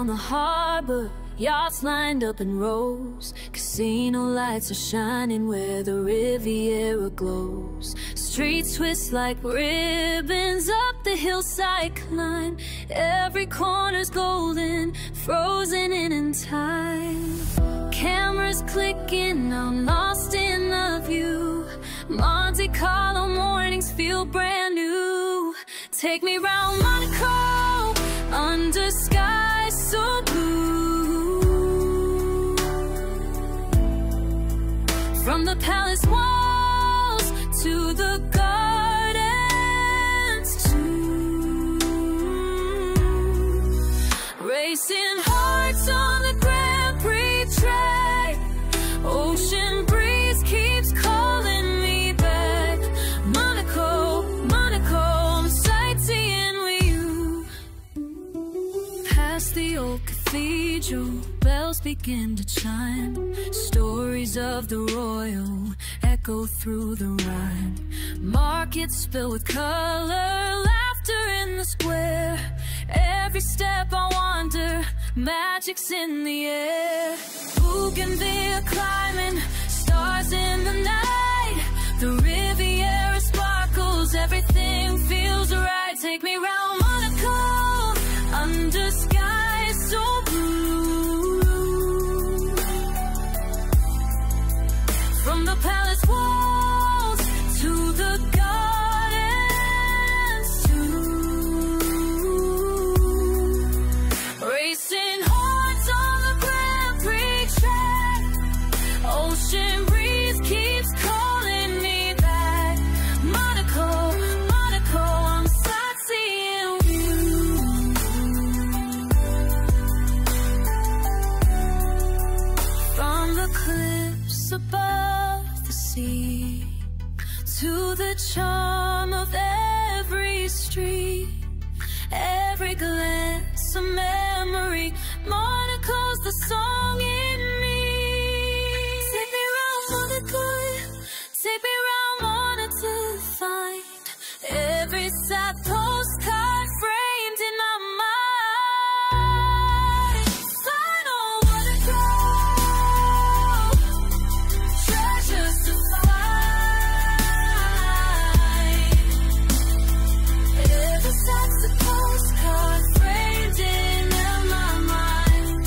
the harbor, yachts lined up in rows. Casino lights are shining where the Riviera glows. Streets twist like ribbons up the hillside climb. Every corner's golden, frozen in time. Cameras clicking, I'm lost in the view. Monte Carlo mornings feel brand new. Take me round Monaco, under skies so blue. From the palace walls to the gardens too. Racing hearts on the Grand Prix track. Ocean breeze keeps calling me back. Monaco, Monaco, I'm sightseeing with you. Past the old cathedral, bells begin to chime. Stories of the royal echo through the rhyme. Markets filled with color, laughter in the square. Every step I wander, magic's in the air. Bougainvillea climbing, stars in the night. The Riviera sparkles, everything feels right. Take me round Monaco, under skies so blue. From the palace walls to the gardens too. Racing hearts on the Grand Prix track. Ocean breeze keeps calling me back. Monaco, Monaco, I'm sightseeing with you. From the cliffs above the sea to the charm of every street, every glance a memory. Monaco's the song in me. Take me round Monaco, take me round Monaco to find every sad postcard framed in my mind. Final Monaco, treasures to find. Every sad's a postcard framed in my mind.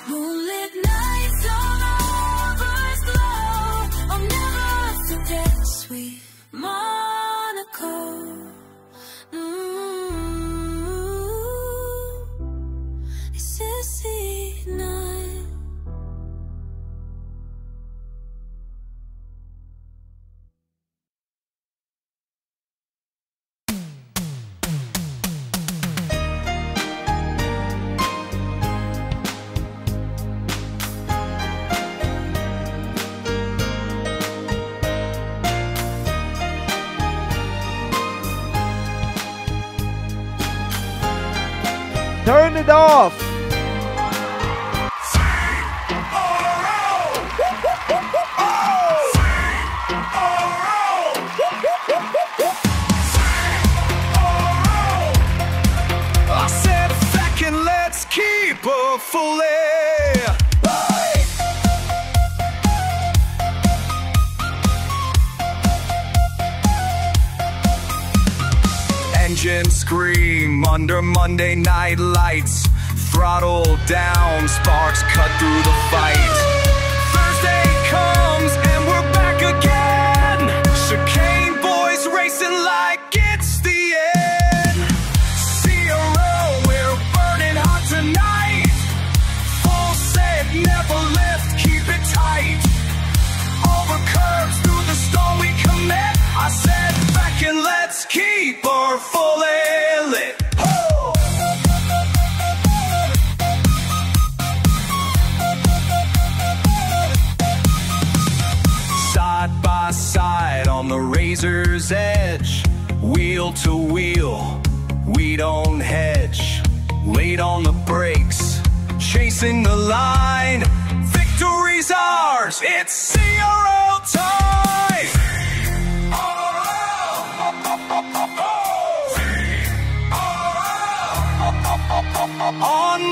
Moonlit nights on Harbor's glow, I'll never forget sweet Monaco. This is the night. Turn it off! I said back and let's keep her fully. Engine scream under Monday night lights. Throttle down, sparks cut through the fight. Thursday comes and we're back again. Chicane boys racing like it's the end. CRL, we're burning hot tonight. Full set, never lift, keep it tight. Over curves, through the storm we commit. I said back and let's keep her fully lit. Side by side on the razor's edge, wheel to wheel, we don't hedge. Late on the brakes, chasing the line. Victory's ours, it's CRL time.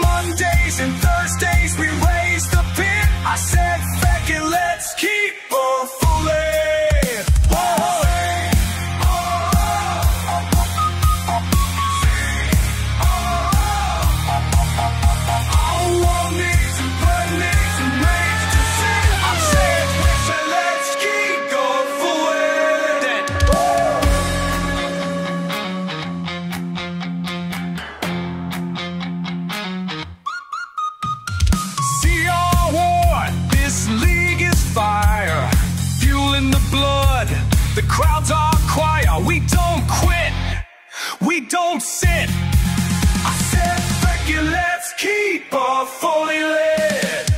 Mondays and Thursdays we raise the pit. I said, feck it, let's keep on fooling. Whoa. The crowds are quiet, we don't quit, we don't sit. I said, fuck you, let's keep our fully lit.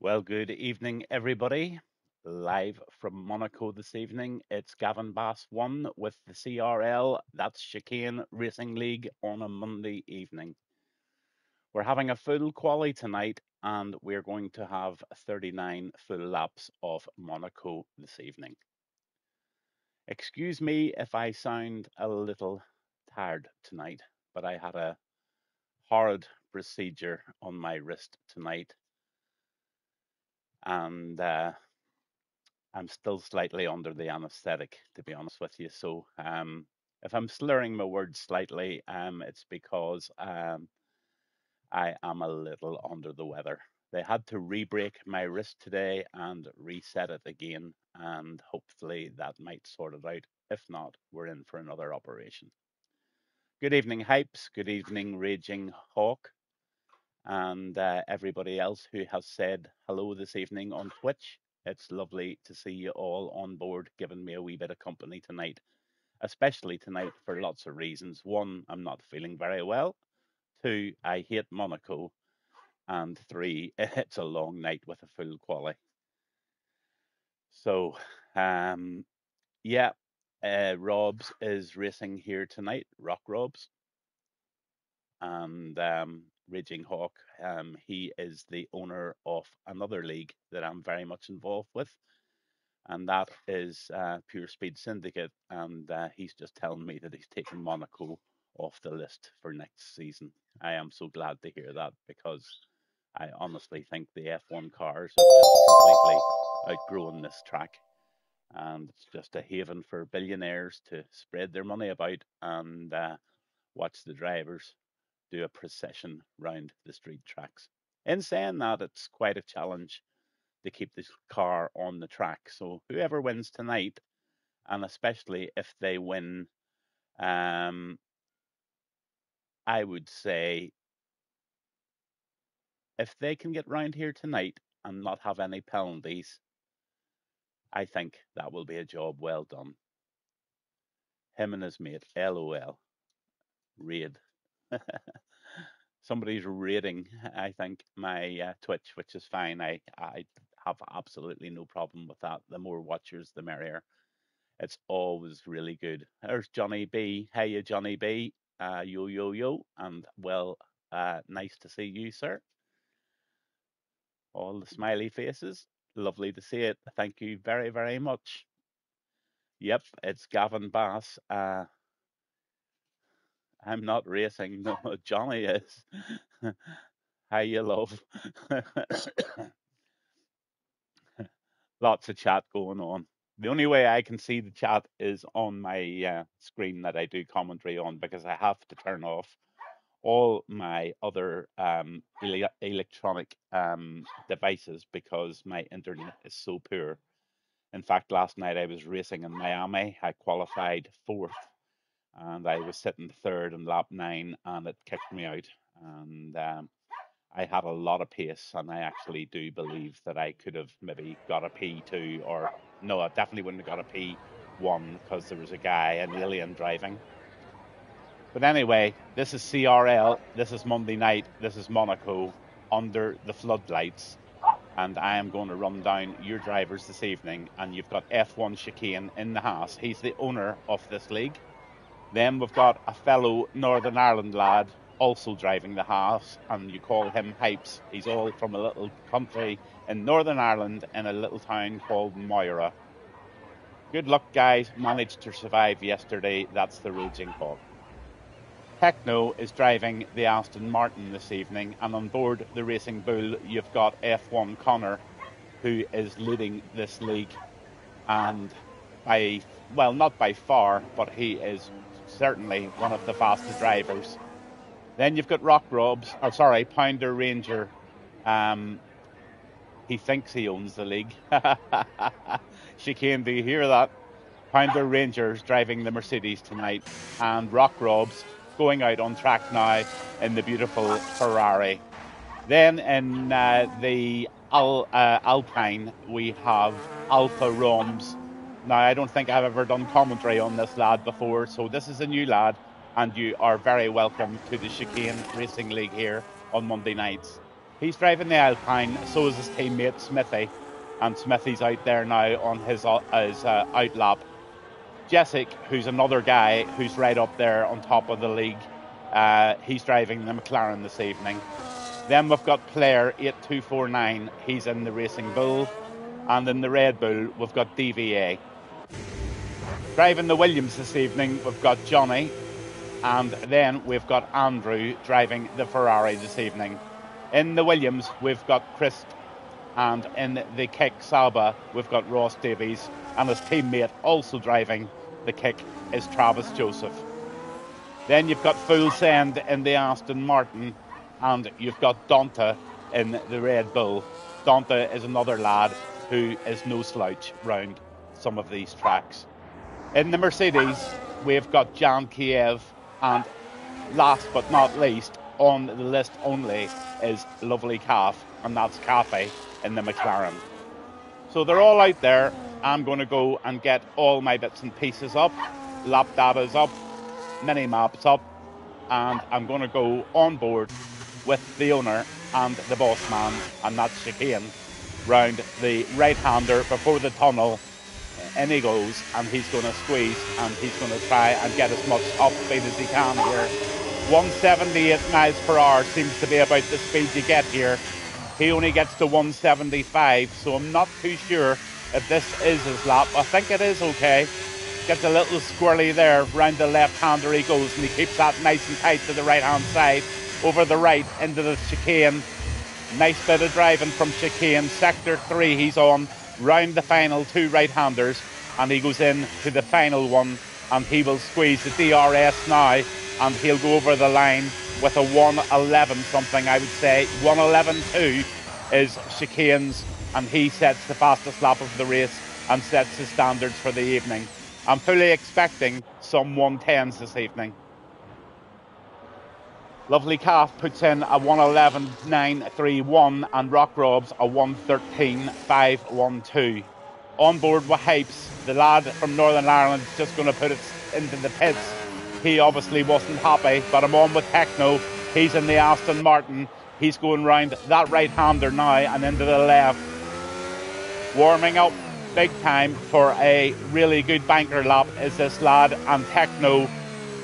Well, good evening, everybody. Live from Monaco this evening, it's Gavin Bass 1 with the CRL, that's Chicane Racing League, on a Monday evening. We're having a full quali tonight, and we're going to have 39 full laps of Monaco this evening. Excuse me if I sound a little tired tonight, but I had a horrid procedure on my wrist tonight, and I'm still slightly under the anesthetic, to be honest with you. So if I'm slurring my words slightly, it's because I am a little under the weather. They had to re-break my wrist today and reset it again, and hopefully that might sort it out. If not, we're in for another operation. Good evening, Hypes. Good evening, Raging Hawk, and everybody else who has said hello this evening on Twitch. It's lovely to see you all on board, giving me a wee bit of company tonight, especially tonight for lots of reasons. One, I'm not feeling very well. Two, I hate Monaco. And three, it's a long night with a full quali. So, yeah, Robs is racing here tonight, Rock Robs. And Raging Hawk, he is the owner of another league that I'm very much involved with, and that is Pure Speed Syndicate. And he's just telling me that he's taking Monaco off the list for next season. I am so glad to hear that, because I honestly think the F1 cars have just completely outgrown this track, and it's just a haven for billionaires to spread their money about and watch the drivers do a procession round the street tracks. In saying that, it's quite a challenge to keep this car on the track. So whoever wins tonight, and especially if they win, I would say if they can get round here tonight and not have any penalties, I think that will be a job well done. Him and his mate, LOL, raid. Somebody's raiding, I think, my Twitch, which is fine. I have absolutely no problem with that. The more watchers, the merrier. It's always really good. There's Johnny B. Hey, you, Johnny B. Yo, yo, yo. And well, nice to see you, sir. All the smiley faces. Lovely to see it. Thank you very, very much. Yep, it's Gavin Bass. I'm not racing. No, Johnny is. Hi, you love. Lots of chat going on. The only way I can see the chat is on my screen that I do commentary on, because I have to turn off all my other electronic devices because my internet is so poor. In fact, last night I was racing in Miami. I qualified fourth, and I was sitting third in lap 9, and it kicked me out. And I had a lot of pace, and I actually do believe that I could have maybe got a P2, or no, I definitely wouldn't have got a P1 because there was a guy, an alien, driving. But anyway, this is CRL, this is Monday night, this is Monaco, under the floodlights, and I am going to run down your drivers this evening. And you've got F1 Chicane in the house. He's the owner of this league. Then we've got a fellow Northern Ireland lad also driving the house, and you call him Hypes. He's all from a little country in Northern Ireland in a little town called Moira. Good luck, guys. Managed to survive yesterday. That's the Raging Hawk. Techno is driving the Aston Martin this evening, and on board the Racing Bull, you've got F1 Connor, who is leading this league, and not by far, but he is certainly one of the fastest drivers. Then you've got Pounder Ranger. He thinks he owns the league. Chicane, do you hear that? Pounder Rangers driving the Mercedes tonight, and Rock Robs going out on track now in the beautiful Ferrari. Then in the Alpine, we have Alfa Roms. Now, I don't think I've ever done commentary on this lad before, so this is a new lad, and you are very welcome to the Chicane Racing League here on Monday nights. He's driving the Alpine, so is his teammate Smithy, and Smithy's out there now on his outlap. Jessic, who's another guy who's right up there on top of the league, he's driving the McLaren this evening. Then we've got Player 8249, he's in the Racing Bull, and in the Red Bull we've got DVA. Driving the Williams this evening we've got Johnny, and then we've got Andrew driving the Ferrari this evening. In the Williams we've got Chris, and in the Kick Saba we've got Ross Davies, and his teammate also driving the Kick is Travis Joseph. Then you've got Full Send in the Aston Martin, and you've got Donta in the Red Bull. Donta is another lad who is no slouch round some of these tracks. In the Mercedes we've got Jan Kiev, and last but not least on the list only is Lovely Calf, and that's Cafe in the McLaren. So they're all out there. I'm going to go and get all my bits and pieces up, lap data's up, mini maps up, and I'm going to go on board with the owner and the boss man, and that's Chicane, round the right-hander before the tunnel. In he goes, and he's going to squeeze, and he's going to try and get as much top speed as he can here. 178 miles per hour seems to be about the speed you get here. He only gets to 175, so I'm not too sure if this is his lap. I think it is okay. Gets a little squirrely there. Round the left-hander he goes, and he keeps that nice and tight to the right-hand side. Over the right into the chicane. Nice bit of driving from Chicane. Sector 3 he's on. Round the final two right-handers, and he goes in to the final one, and he will squeeze the DRS now, and he'll go over the line with a 1:11 something, I would say. 1:11.2 is Chicane's, and he sets the fastest lap of the race and sets the standards for the evening. I'm fully expecting some 110s this evening. Lovely Calf puts in a 1:11.931, and Rock Robs a 1:13.512. On board with Hypes, the lad from Northern Ireland is just going to put it into the pits. He obviously wasn't happy, but I'm on with Techno. He's in the Aston Martin. He's going round that right-hander now and into the left. Warming up big time for a really good banker lap is this lad, and Techno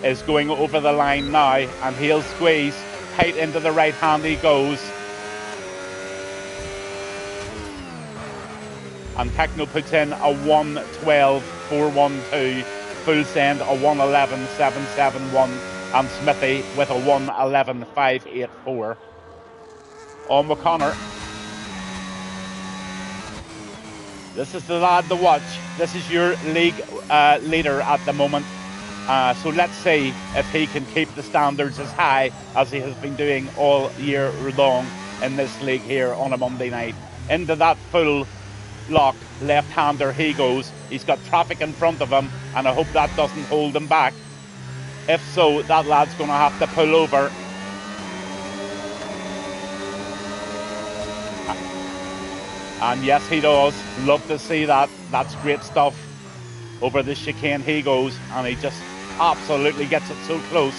is going over the line now, and he'll squeeze tight into the right hand he goes, and Techno puts in a 1:12.412. Full Send a 1:11.771. and Smithy with a 1:11.584. On with Connor. This is the lad to watch. This is your league leader at the moment. So let's see if he can keep the standards as high as he has been doing all year long in this league here on a Monday night. Into that full lock left-hander he goes. He's got traffic in front of him, and I hope that doesn't hold him back. If so, that lad's going to have to pull over. And yes, he does. Love to see that. That's great stuff. Over the chicane he goes, and he just absolutely gets it so close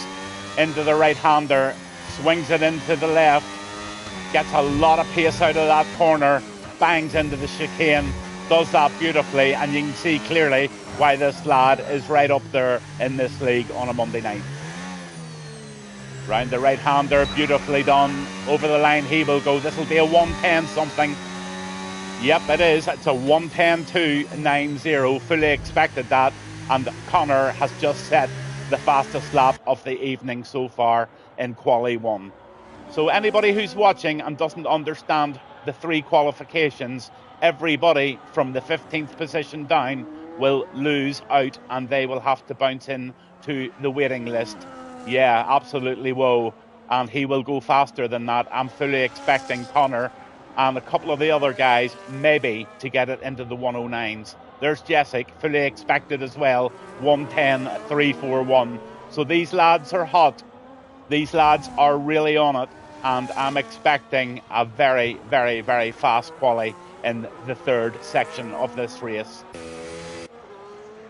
into the right-hander. Swings it into the left. Gets a lot of pace out of that corner. Bangs into the chicane. Does that beautifully, and you can see clearly why this lad is right up there in this league on a Monday night. Round the right-hander, beautifully done. Over the line he will go. This will be a 110 something. Yep, it is. It's a 110.290. Fully expected that. And Connor has just set the fastest lap of the evening so far in Quali 1. So anybody who's watching and doesn't understand the 3 qualifications, everybody from the 15th position down will lose out, and they will have to bounce in to the waiting list. Yeah, absolutely, whoa. And he will go faster than that. I'm fully expecting Connor and a couple of the other guys maybe to get it into the 109s. There's Jessic, fully expected as well, 110.341. So these lads are hot. These lads are really on it, and I'm expecting a very, very, very fast quali in the 3rd section of this race.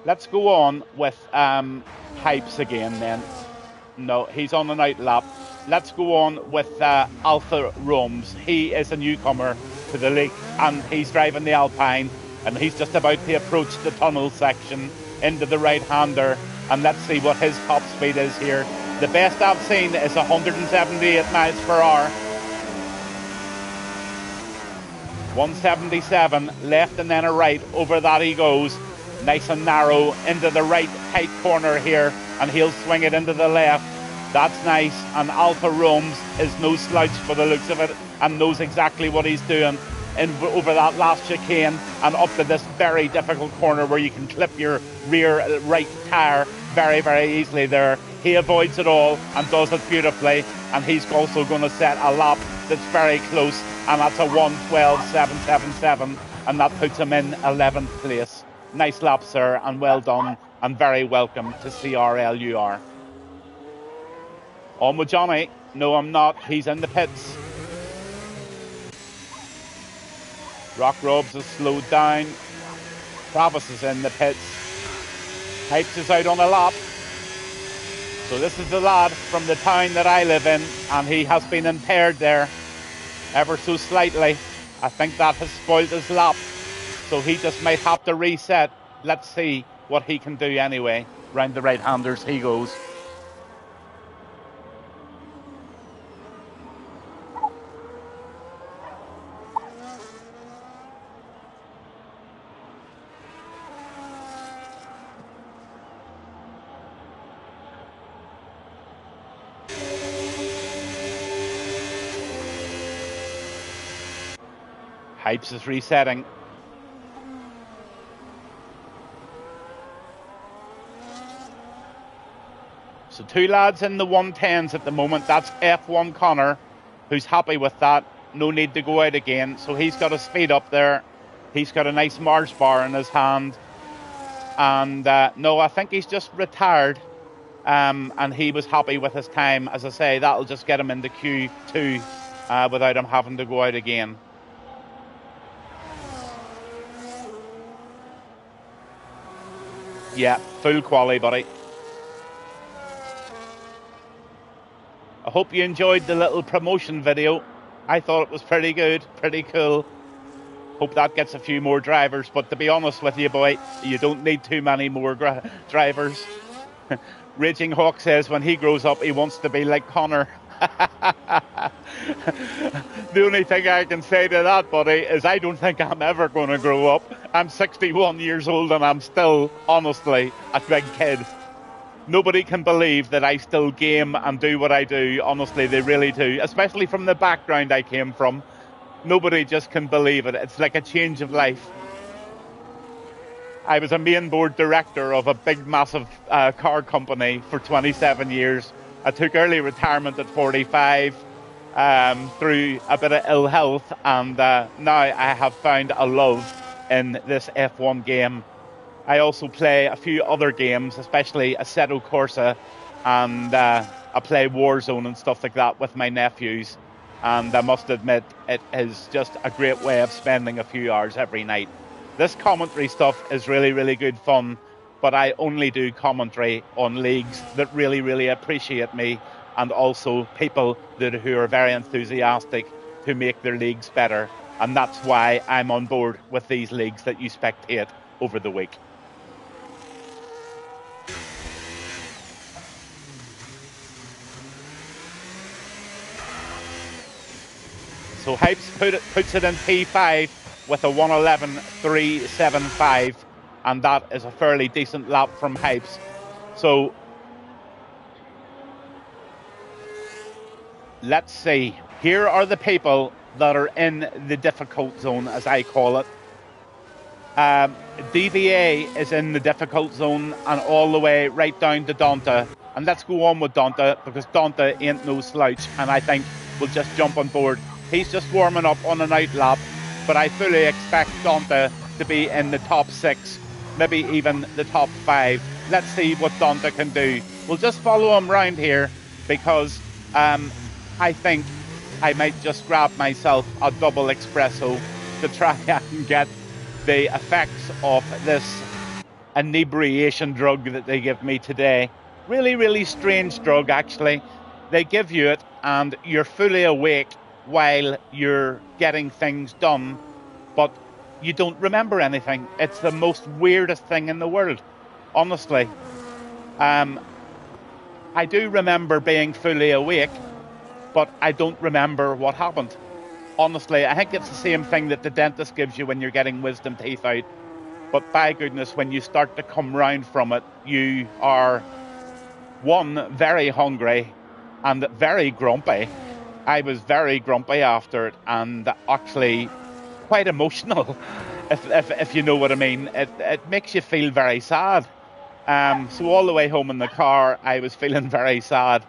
Let's go on with Hypes again then. No, he's on an out lap. Let's go on with Alpha Roms. He is a newcomer to the league, and he's driving the Alpine, and he's just about to approach the tunnel section into the right-hander, and let's see what his top speed is here. The best I've seen is 178 miles per hour. 177, left and then a right. Over that he goes. Nice and narrow into the right tight corner here, and he'll swing it into the left. That's nice, and Alpha Roams is no slouch for the looks of it, and knows exactly what he's doing over that last chicane and up to this very difficult corner where you can clip your rear right tyre very, very easily there. He avoids it all and does it beautifully, and he's also going to set a lap that's very close, and that's a 1:12.777, and that puts him in 11th place. Nice lap, sir, and well done, and very welcome to CRL UR. On with Johnny. No, I'm not. He's in the pits. Rock Robs has slowed down. Travis is in the pits. Hypes is out on a lap. So this is the lad from the town that I live in, and he has been impaired there ever so slightly. I think that has spoiled his lap. So he just might have to reset. Let's see what he can do anyway. Round the right-handers he goes. Hypes is resetting. So 2 lads in the 110s at the moment. That's F1 Connor, who's happy with that. No need to go out again. So he's got a speed up there. He's got a nice Mars bar in his hand. And no, I think he's just retired. And he was happy with his time. As I say, that'll just get him into Q2 without him having to go out again. Yeah, full quali, buddy. I hope you enjoyed the little promotion video. I thought it was pretty good, pretty cool. Hope that gets a few more drivers, but to be honest with you, boy, you don't need too many more drivers. Raging Hawk says when he grows up, he wants to be like Connor. The only thing I can say to that, buddy, is I don't think I'm ever going to grow up. I'm 61 years old and I'm still, honestly, a big kid. nobody can believe that I still game and do what I do. Honestly, they really do, especially from the background I came from. Nobody just can believe it. It's like a change of life. I was a main board director of a big, massive car company for 27 years. I took early retirement at 45 through a bit of ill health, and now I have found a love in this F1 game. I also play a few other games, especially Assetto Corsa, and I play Warzone and stuff like that with my nephews. And I must admit, it is just a great way of spending a few hours every night. This commentary stuff is really, really good fun, but I only do commentary on leagues that really, really appreciate me, and also people who are very enthusiastic to make their leagues better. And that's why I'm on board with these leagues that you spectate over the week. So Hypes puts it in P5 with a 1:11.375, and that is a fairly decent lap from Hypes. So let's see. Here are the people that are in the difficult zone, as I call it. DVA is in the difficult zone and all the way right down to Donta. And let's go on with Donta, because Donta ain't no slouch, and I think we'll just jump on board. He's just warming up on an out lap, but I fully expect Donta to be in the top 6, maybe even the top 5. Let's see what Donta can do. We'll just follow him round here, because I think I might just grab myself a double espresso to try and get the effects of this inebriation drug that they give me today. Really, really strange drug, actually. They give you it and you're fully awake while you're getting things done, but you don't remember anything. It's the most weirdest thing in the world, honestly. I do remember being fully awake, but I don't remember what happened. Honestly, I think it's the same thing that the dentist gives you when you're getting wisdom teeth out. But by goodness, when you start to come round from it, you are, one, very hungry and very grumpy. I was very grumpy after it, and actually quite emotional, if you know what I mean. It makes you feel very sad. So all the way home in the car, I was feeling very sad.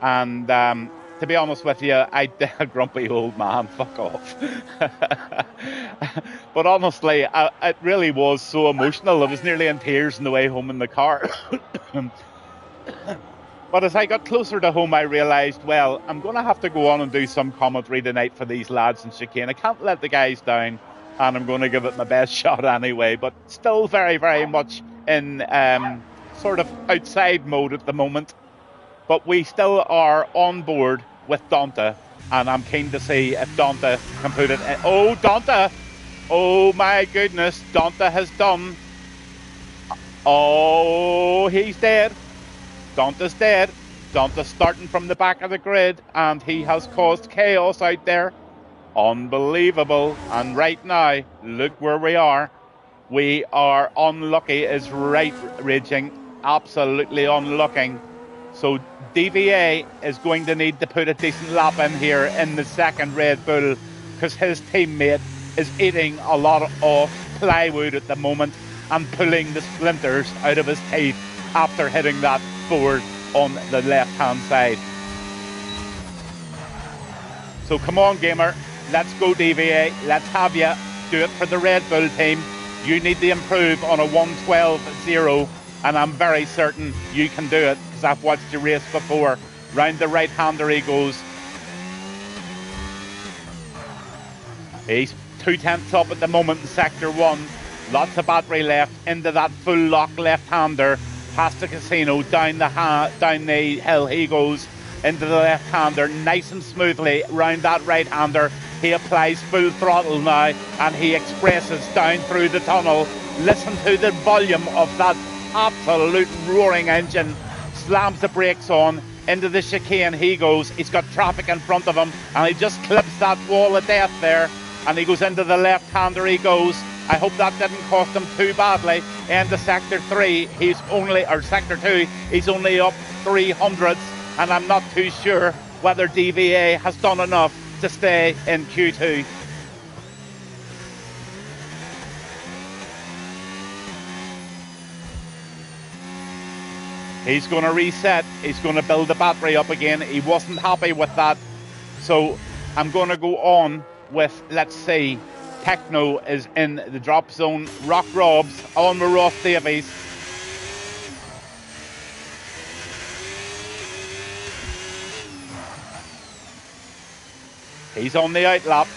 And to be honest with you, I'm a grumpy old man, fuck off. But honestly, it really was so emotional. I was nearly in tears on the way home in the car. But as I got closer to home, I realised, well, I'm going to have to go on and do some commentary tonight for these lads in chicane. I can't let the guys down, and I'm going to give it my best shot anyway. But still very, very much in sort of outside mode at the moment. But we still are on board with Donta, and I'm keen to see if Donta can put it in. Oh, Donta! Oh my goodness, Donta has done. Oh, he's dead. Donta's dead. Donta's starting from the back of the grid, and he has caused chaos out there. Unbelievable. And right now, look where we are. We are unlucky is right, Raging. Absolutely unlucky. So DVA is going to need to put a decent lap in here in the second Red Bull, because his teammate is eating a lot of plywood at the moment and pulling the splinters out of his teeth after hitting that board on the left hand side. So come on, gamer, let's go DVA, let's have you do it for the Red Bull team. You need to improve on a 1:12.0, and I'm very certain you can do it, because I've watched you race before. Round the right hander he goes. He's 2/10 up at the moment in sector 1. Lots of battery left into that full lock left hander. Past the casino, down the hill he goes into the left hander, nice and smoothly round that right hander. He applies full throttle now, and he expresses down through the tunnel. Listen to the volume of that absolute roaring engine. Slams the brakes on into the chicane he goes. He's got traffic in front of him, and he just clips that wall of death there, and he goes into the left hander he goes. I hope that didn't cost him too badly. And the sector 3, or sector 2, he's only up 300s, and I'm not too sure whether DVA has done enough to stay in Q2. He's going to reset. He's going to build the battery up again. He wasn't happy with that. So I'm going to go on with, let's see, Techno is in the drop zone. Rock Robs on with Ross Davies. He's on the outlap.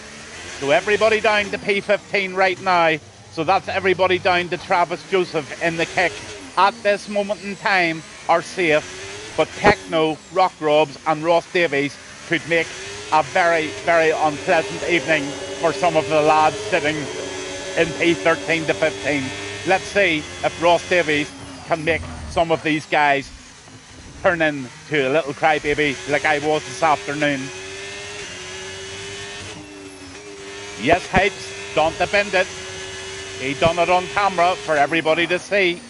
So everybody down to P15 right now. So that's everybody down to Travis Joseph in the kick. At this moment in time are safe, but Techno, Rock Robs and Ross Davies could make a very, very unpleasant evening for some of the lads sitting in P13 to 15. Let's see if Ross Davies can make some of these guys turn into a little crybaby like I was this afternoon. Yes, Hypes, don't bend it. He done it on camera for everybody to see.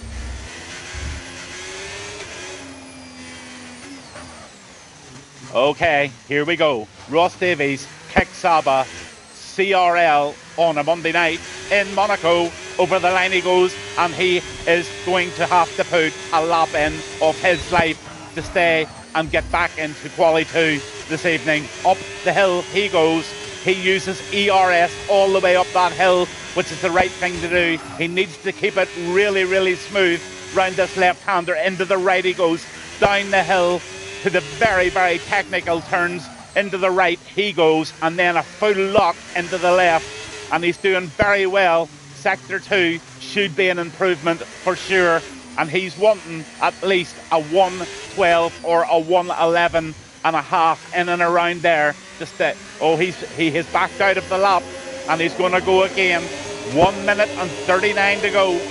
Okay, here we go. Ross Davies, Kick Saba, CRL on a Monday night in Monaco. Over the line he goes, and he is going to have to put a lap in of his life to stay and get back into Quali 2 this evening. Up the hill he goes. He uses ERS all the way up that hill, which is the right thing to do. He needs to keep it really, really smooth round this left-hander. Into the right he goes, down the hill to the very, very technical turns. Into the right he goes, and then a full lock into the left, and he's doing very well. Sector 2 should be an improvement for sure, and he's wanting at least a 112 or a 111 and a half in and around there to stay. Oh, he has backed out of the lap, and he's going to go again. 1 minute and 39 to go.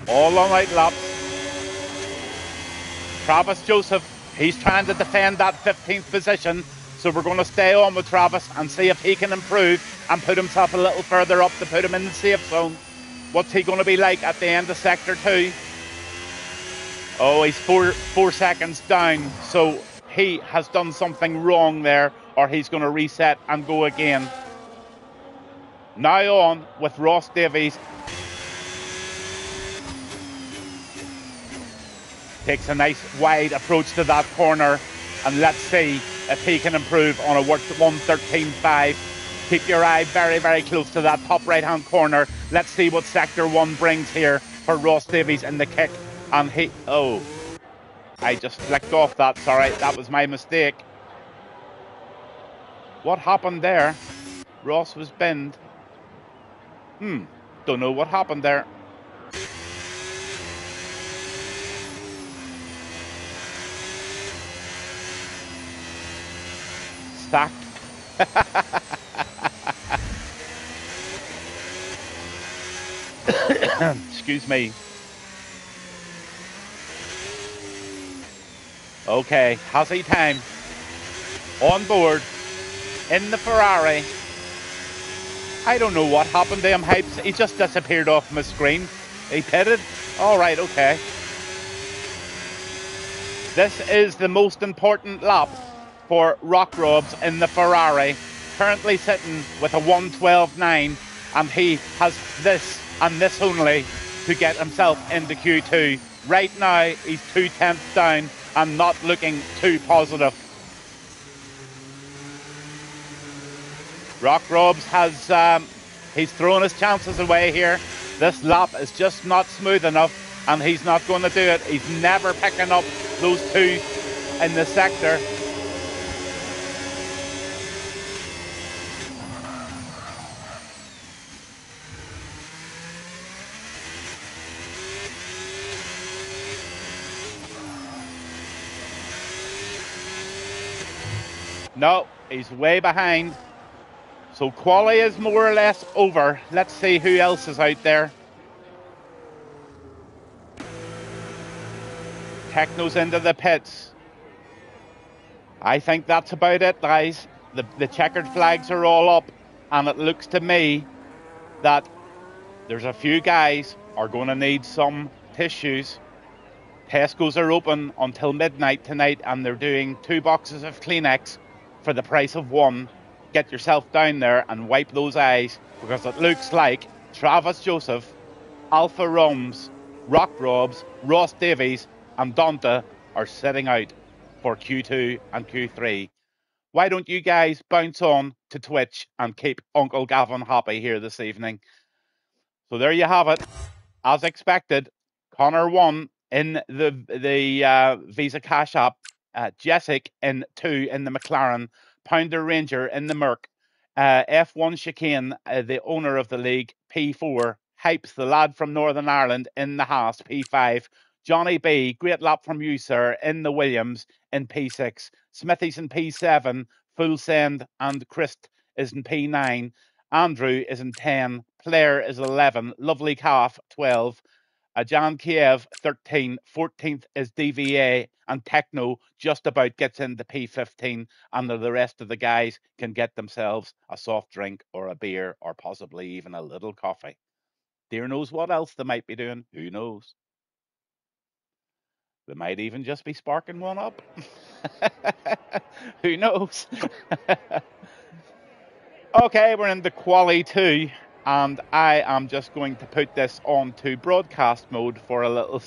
All on right laps. Travis Joseph, he's trying to defend that 15th position, so we're going to stay on with Travis and see if he can improve and put himself a little further up to put him in the safe zone. What's he going to be like at the end of sector 2? Oh, he's four seconds down, so he has done something wrong there, or he's going to reset and go again. Now on with Ross Davies. Takes a nice wide approach to that corner, and let's see if he can improve on a 113.5. Keep your eye very, very close to that top right hand corner. Let's see what sector 1 brings here for Ross Davies in the kick. And I just flicked off that, sorry, that was my mistake. What happened there? Ross was binned. Don't know what happened there. Stacked. Excuse me. Okay, has he time? On board in the Ferrari. I don't know what happened to him, Hypes. He just disappeared off my screen. He pitted. All right, okay. This is the most important lap for Rock Robs in the Ferrari. Currently sitting with a 112.9, and he has this and this only to get himself into Q2. Right now, he's 2/10 down and not looking too positive. Rock Robs he's thrown his chances away here. This lap is just not smooth enough, and he's not going to do it. He's never picking up those two in the sector. No, he's way behind. So quali is more or less over. Let's see who else is out there. Techno's into the pits. I think that's about it, guys. The checkered flags are all up, and it looks to me that there's a few guys are going to need some tissues. Tesco's are open until midnight tonight, and they're doing 2 boxes of Kleenex for the price of 1. Get yourself down there and wipe those eyes, because it looks like Travis Joseph, Alpha Roms, Rock Robs, Ross Davies, and Donta are sitting out for Q2 and Q3. Why don't you guys bounce on to Twitch and keep Uncle Gavin happy here this evening? So there you have it. As expected, Connor won in the Visa Cash App, Jessic in 2 in the McLaren, Pounder Ranger in the Merc, F1 Chicane, the owner of the league, P4, Hypes, the lad from Northern Ireland, in the Haas, P5, Johnny B, great lap from you, sir, in the Williams, in P6, Smithies in P7, Full Send and Christ is in P9, Andrew is in 10, Claire is 11, Lovely Calf 12, Jan Kiev 13, 14th is DVA, and Techno just about gets into P15, and the rest of the guys can get themselves a soft drink or a beer or possibly even a little coffee. Dear knows what else they might be doing. Who knows? They might even just be sparking one up. Who knows? Okay, we're in the quali 2, and I am just going to put this on to broadcast mode for a little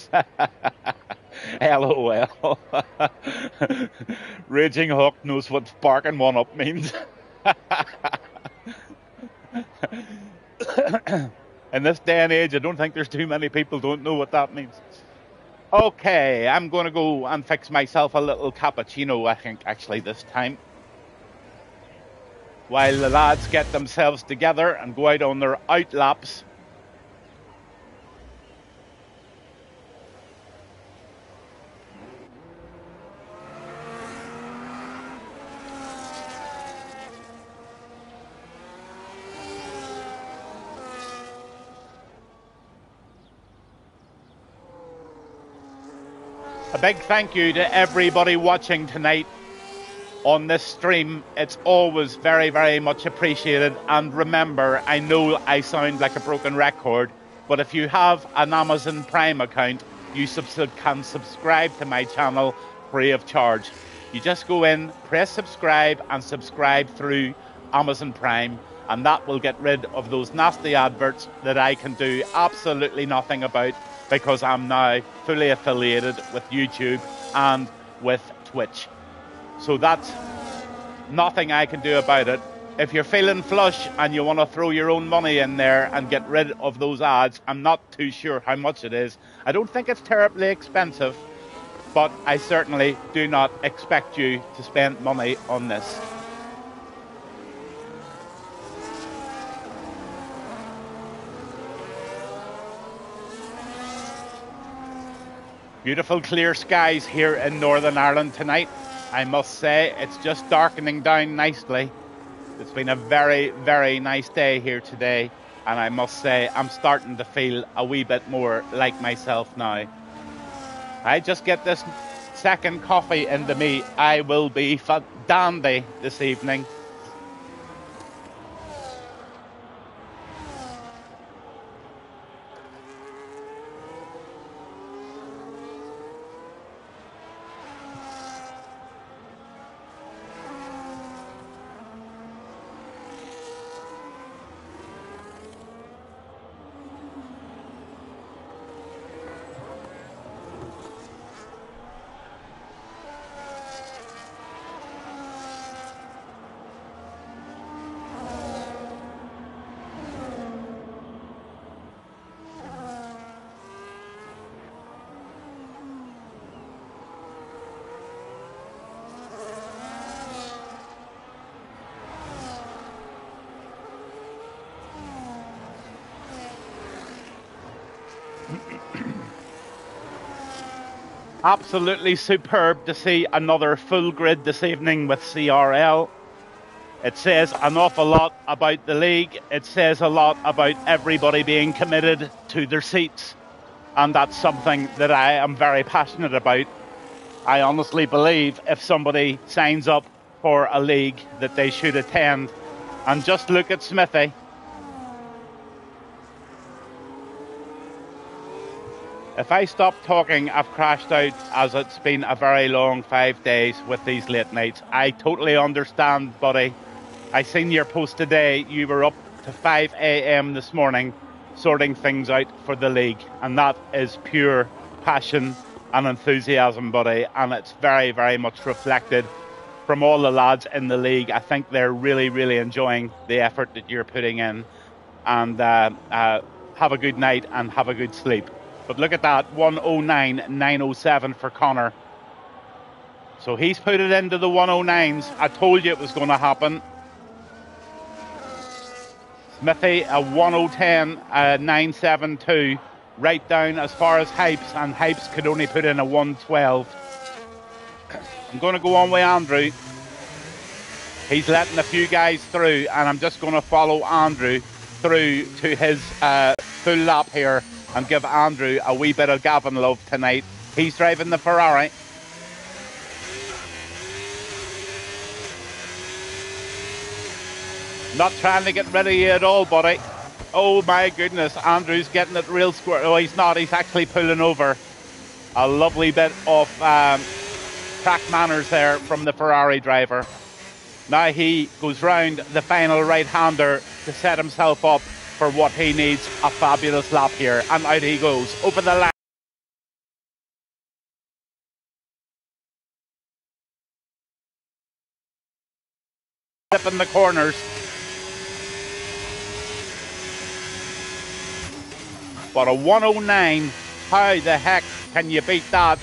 LOL. Raging Hawk knows what sparking one up means. In this day and age, I don't think there's too many people don't know what that means. Okay, I'm going to go and fix myself a little cappuccino, I think, actually, this time, while the lads get themselves together and go out on their out laps. A big thank you to everybody watching tonight on this stream. It's always very, very much appreciated. And remember, I know I sound like a broken record, but if you have an Amazon Prime account, you can subscribe to my channel free of charge. You just go in, press subscribe, and subscribe through Amazon Prime, and that will get rid of those nasty adverts that I can do absolutely nothing about, because I'm now fully affiliated with YouTube and with Twitch. So that's nothing I can do about it. If you're feeling flush and you want to throw your own money in there and get rid of those ads, I'm not too sure how much it is. I don't think it's terribly expensive, but I certainly do not expect you to spend money on this. Beautiful clear skies here in Northern Ireland tonight. I must say, it's just darkening down nicely. It's been a very, very nice day here today, and I must say, I'm starting to feel a wee bit more like myself now. I just get this second coffee into me, I will be dandy this evening. Absolutely superb to see another full grid this evening with CRL. It says an awful lot about the league. It says a lot about everybody being committed to their seats. And that's something that I am very passionate about. I honestly believe if somebody signs up for a league that they should attend. And just look at Smithy. If I stop talking, I've crashed out, as it's been a very long 5 days with these late nights. I totally understand, buddy. I seen your post today. You were up to 5 a.m. this morning sorting things out for the league. And that is pure passion and enthusiasm, buddy. And it's very, very much reflected from all the lads in the league. I think they're really, really enjoying the effort that you're putting in. And have a good night and have a good sleep. But look at that, 109.907 for Connor. So he's put it into the 109s. I told you it was going to happen. Smithy, a 110.972, right down as far as Hypes, and Hypes could only put in a 112. I'm going to go on with Andrew. He's letting a few guys through, and I'm just going to follow Andrew through to his full lap here and give Andrew a wee bit of Gavin love tonight. He's driving the Ferrari. Not trying to get rid of you at all, buddy. Oh my goodness, Andrew's getting it real square. Oh, he's not, he's actually pulling over. A lovely bit of track manners there from the Ferrari driver. Now he goes round the final right-hander to set himself up for what he needs, a fabulous lap here. And out he goes, over the line. In the corners. But a 109, how the heck can you beat that?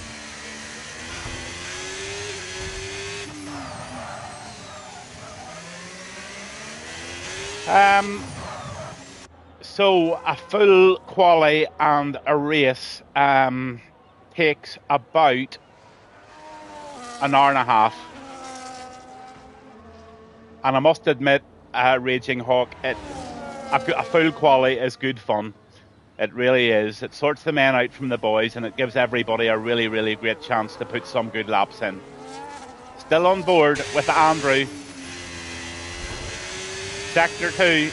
So a full quali and a race takes about an hour and a half. And I must admit, Raging Hawk, a full quali is good fun. It really is. It sorts the men out from the boys, and it gives everybody a really, really great chance to put some good laps in. Still on board with Andrew. Sector 2.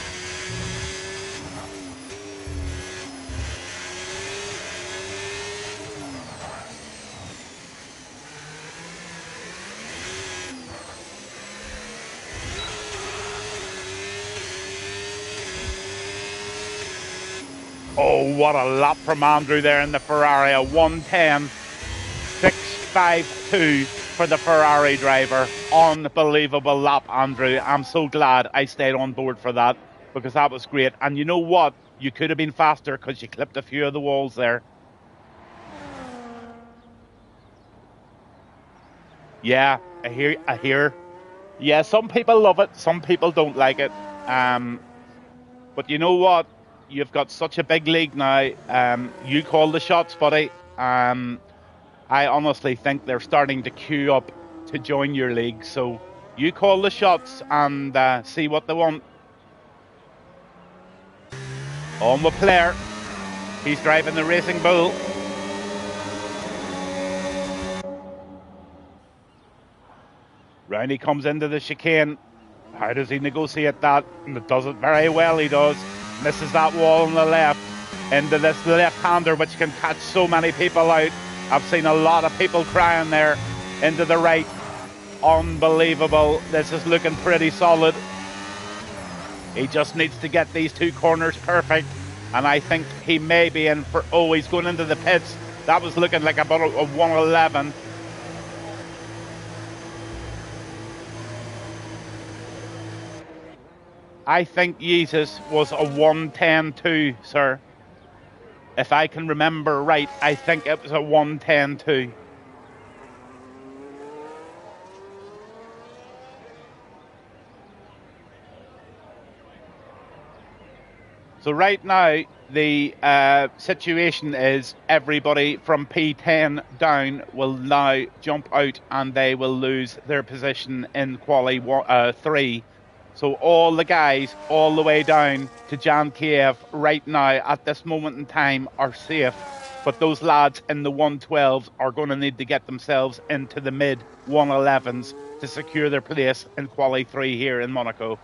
Oh, what a lap from Andrew there in the Ferrari. A 110.652 for the Ferrari driver. Unbelievable lap, Andrew. I'm so glad I stayed on board for that, because that was great. And you know what? You could have been faster because you clipped a few of the walls there. Yeah, I hear. Yeah, some people love it. Some people don't like it. But you know what? You've got such a big league now. You call the shots, buddy. I honestly think they're starting to queue up to join your league. So you call the shots and see what they want. On with Blair. He's driving the Racing Bull. Round he comes into the chicane. How does he negotiate that? And it does it very well, he does. Misses that wall on the left into this left-hander, which can catch so many people out. I've seen a lot of people crying there. Into the right. Unbelievable. This is looking pretty solid. He just needs to get these two corners perfect. And I think he may be in for... Oh, he's going into the pits. That was looking like about a 111. I think Jesus was a 110.2, sir. If I can remember right, I think it was a 110.2. So right now, the situation is everybody from P10 down will now jump out and they will lose their position in Quali 3. So all the guys all the way down to Jan Kiev right now at this moment in time are safe. but those lads in the 112s are going to need to get themselves into the mid 111s to secure their place in Quali 3 here in Monaco.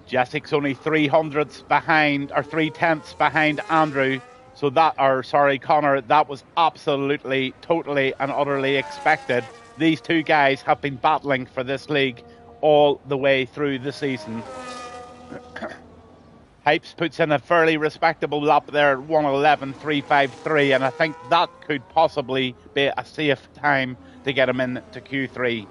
Jessek's only 300ths behind, or 3/10ths behind Andrew. So Connor, that was absolutely, totally and utterly expected. These two guys have been battling for this league all the way through the season. Hypes puts in a fairly respectable lap there at 1:11.353, and I think that could possibly be a safe time to get him into Q3.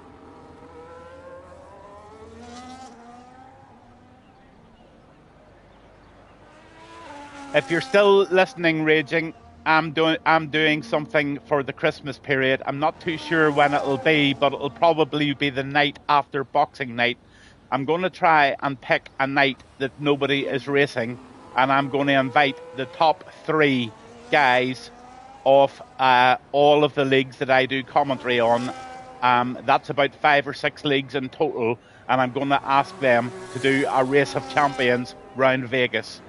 If you're still listening, Raging, I'm doing something for the Christmas period. I'm not too sure when it'll be, but it'll probably be the night after Boxing Night. I'm going to try and pick a night that nobody is racing, and I'm going to invite the top 3 guys of all of the leagues that I do commentary on. That's about 5 or 6 leagues in total, and I'm going to ask them to do a race of champions round Vegas.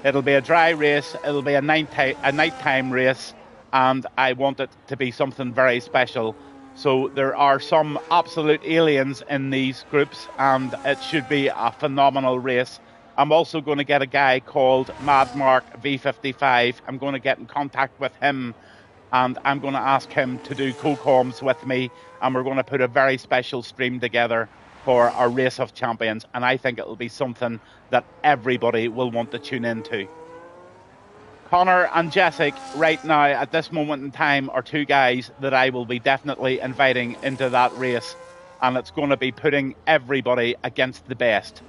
It'll be a dry race, it'll be a nighttime race, and I want it to be something very special. So there are some absolute aliens in these groups, and it should be a phenomenal race. I'm also going to get a guy called Mad Mark V55. I'm going to get in contact with him, and I'm going to ask him to do co-coms with me, and we're going to put a very special stream together for our race of champions, and I think it'll be something that everybody will want to tune into. Connor and Jessic right now at this moment in time are 2 guys that I will be definitely inviting into that race, and it's going to be putting everybody against the best.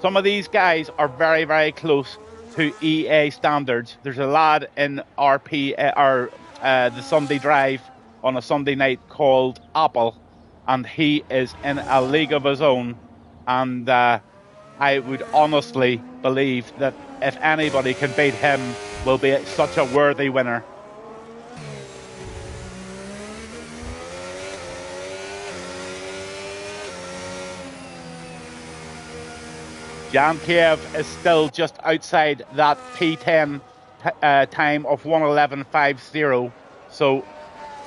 Some of these guys are very, very close to EA standards. There's a lad in the Sunday Drive on a Sunday night called Apple, and he is in a league of his own, and I would honestly believe that if anybody can beat him, will be such a worthy winner. Jan Kiev is still just outside that P10 time of 1:11.50, so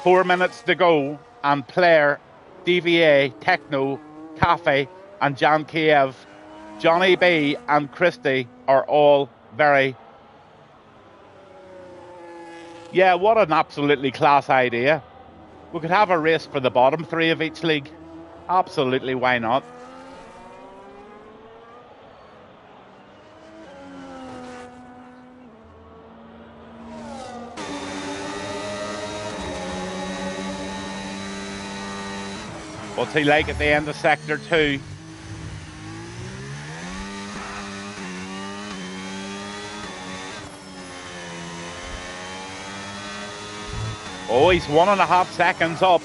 4 minutes to go, and Player, DVA, Techno, Cafe and Jan Kiev, Johnny B and Christy are all very... Yeah, what an absolutely class idea. We could have a race for the bottom 3 of each league. Absolutely, why not? What's he like at the end of Sector 2? Oh, he's 1.5 seconds up.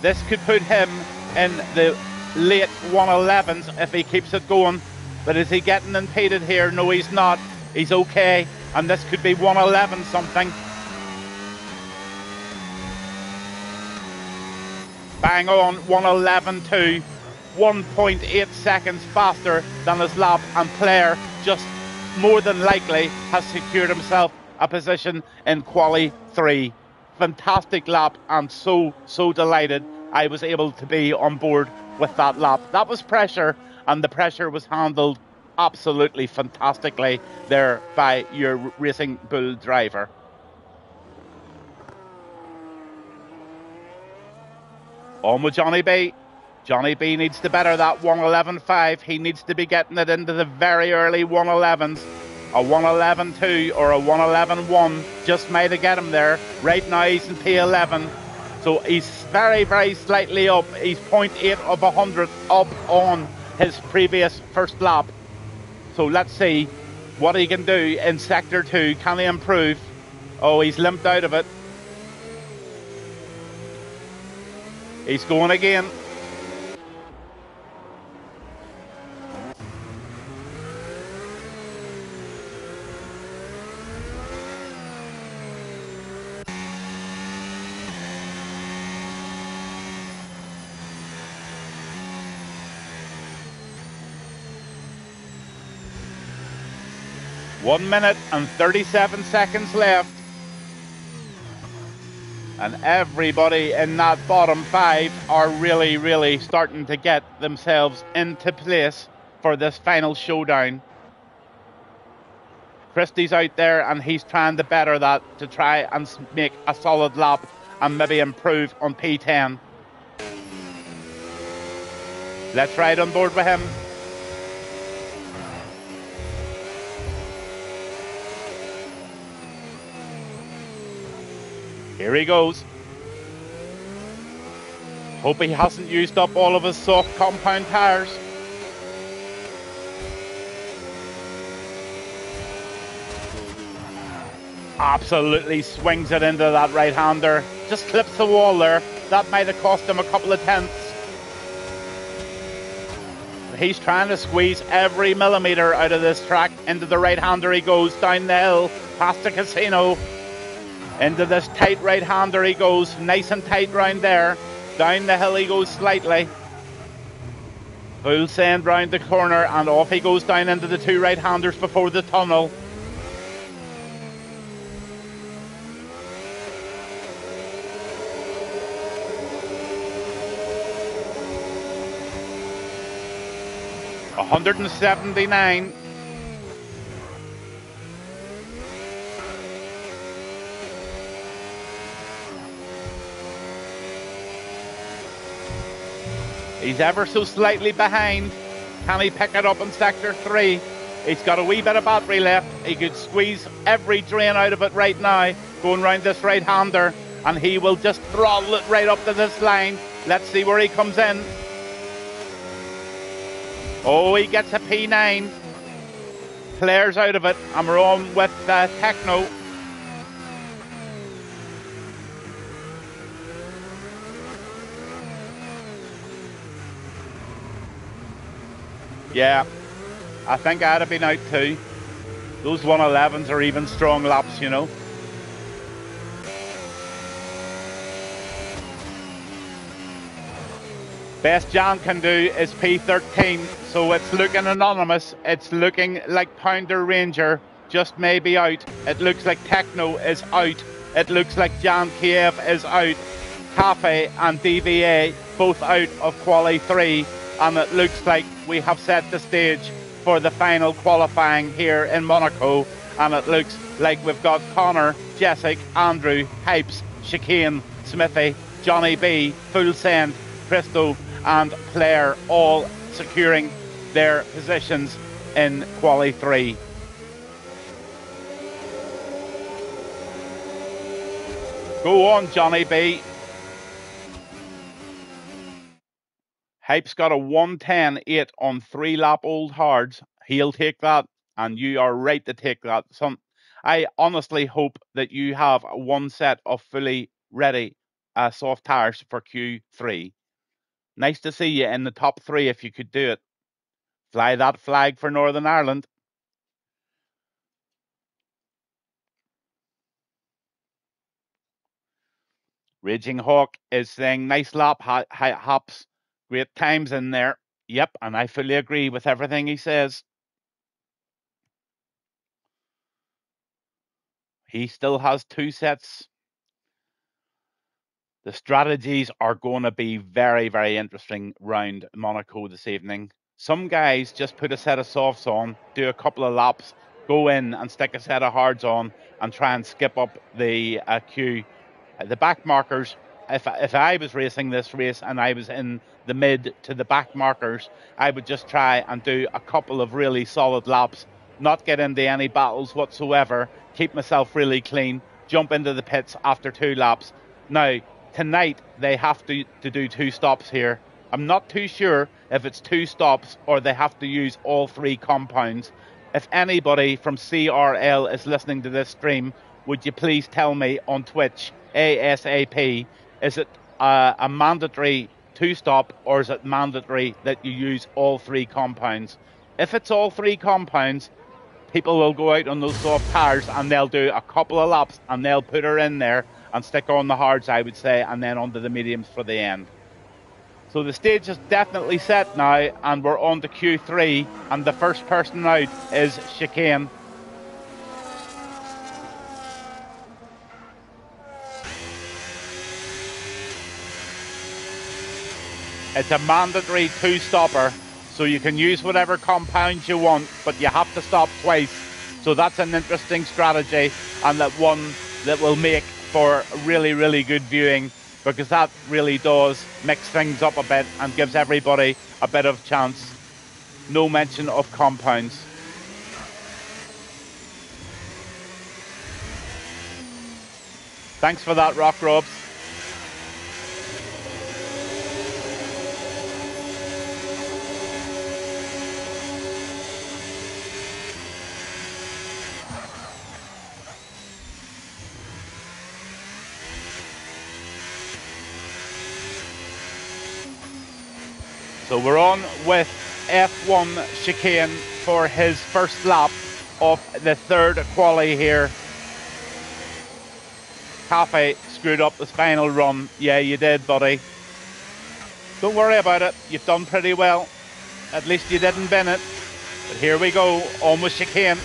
This could put him in the late 1:11s if he keeps it going. But is he getting impeded here? No, he's not. He's okay. And this could be 1:11 something. Bang on, 1:11.2. 1.8 seconds faster than his lap. And Player just more than likely has secured himself a position in Quali 3. Fantastic lap, and so delighted I was able to be on board with that lap. That was pressure, and the pressure was handled absolutely fantastically there by your Racing Bull driver. On with Johnny B. Johnny B needs to better that 1:11.5. He needs to be getting it into the very early 1:11s. A 1:11.2 or a 1:11.1 just might have get him there. Right now he's in P11, so he's very, very slightly up. He's 0.8 of 100 up on his previous first lap. So let's see what he can do in Sector 2. Can he improve? Oh, he's limped out of it. He's going again. 1 minute and 37 seconds left. And everybody in that bottom 5 are really, really starting to get themselves into place for this final showdown. Christie's out there and he's trying to better that to try and make a solid lap and maybe improve on P10. Let's ride on board with him. Here he goes. Hope he hasn't used up all of his soft compound tyres. Absolutely swings it into that right-hander. Just clips the wall there. That might have cost him a couple of tenths. He's trying to squeeze every millimetre out of this track. Into the right-hander he goes, down the hill, past the casino. Into this tight right-hander he goes, nice and tight round there. Down the hill he goes slightly. Full send round the corner and off he goes down into the two right-handers before the tunnel. $179. He's ever so slightly behind. Can he pick it up in sector 3? He's got a wee bit of battery left. He could squeeze every drain out of it right now, going round this right-hander, and he will just throttle it right up to this line. Let's see where he comes in. Oh, he gets a P9. Claire's out of it, and we're on with Techno. Yeah, I think I'd have been out too. Those 111s are even strong laps, you know. Best Jan can do is P13, so it's looking anonymous. It's looking like Pounder Ranger just maybe out. It looks like Techno is out. It looks like Jan Kiev is out. Cafe and DVA both out of Quali 3. And it looks like we have set the stage for the final qualifying here in Monaco. And it looks like we've got Connor, Jessic, Andrew, Hypes, Chicane, Smithy, Johnny B, Full Send, Christo and Claire all securing their positions in Quali 3. Go on, Johnny B. Hype's got a 110.8 on 3-lap old hards. He'll take that, and you are right to take that. I honestly hope that you have one set of fully ready soft tyres for Q3. Nice to see you in the top 3 if you could do it. Fly that flag for Northern Ireland. Raging Hawk is saying nice lap, hops. Great times in there. Yep, and I fully agree with everything he says. He still has 2 sets. The strategies are going to be very, very interesting round Monaco this evening. Some guys just put a set of softs on, do a couple of laps, go in and stick a set of hards on and try and skip up the queue. The back markers, if I was racing this race and I was in the mid to the back markers, I would just try and do a couple of really solid laps, not get into any battles whatsoever, keep myself really clean, jump into the pits after 2 laps. Now, tonight they have to do 2 stops here. I'm not too sure if it's 2 stops or they have to use all 3 compounds. If anybody from CRL is listening to this stream, would you please tell me on Twitch, ASAP, is it a mandatory 2-stop or is it mandatory that you use all 3 compounds? If it's all 3 compounds, people will go out on those soft tyres and they'll do a couple of laps and they'll put her in there and stick on the hards, I would say, and then onto the mediums for the end. So the stage is definitely set now, and we're on to Q3, and the first person out is Chicane. It's a mandatory two-stopper, so you can use whatever compounds you want, but you have to stop twice. So that's an interesting strategy, and that one that will make for really, really good viewing, because that really does mix things up a bit and gives everybody a bit of chance. No mention of compounds. Thanks for that, Rock Robs. So we're on with F1 Chicane for his first lap of the third quali here. Cafe screwed up the final run. Yeah, you did, buddy. Don't worry about it. You've done pretty well. At least you didn't bin it. But here we go, on with Chicane.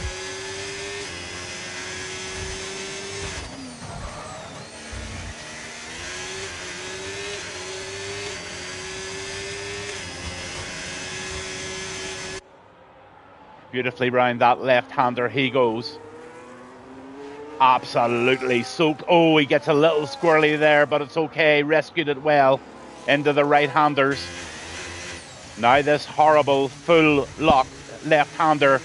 Beautifully round that left-hander he goes. Absolutely soaked. Oh, he gets a little squirrely there, but it's okay. Rescued it well into the right-handers. Now this horrible full lock left-hander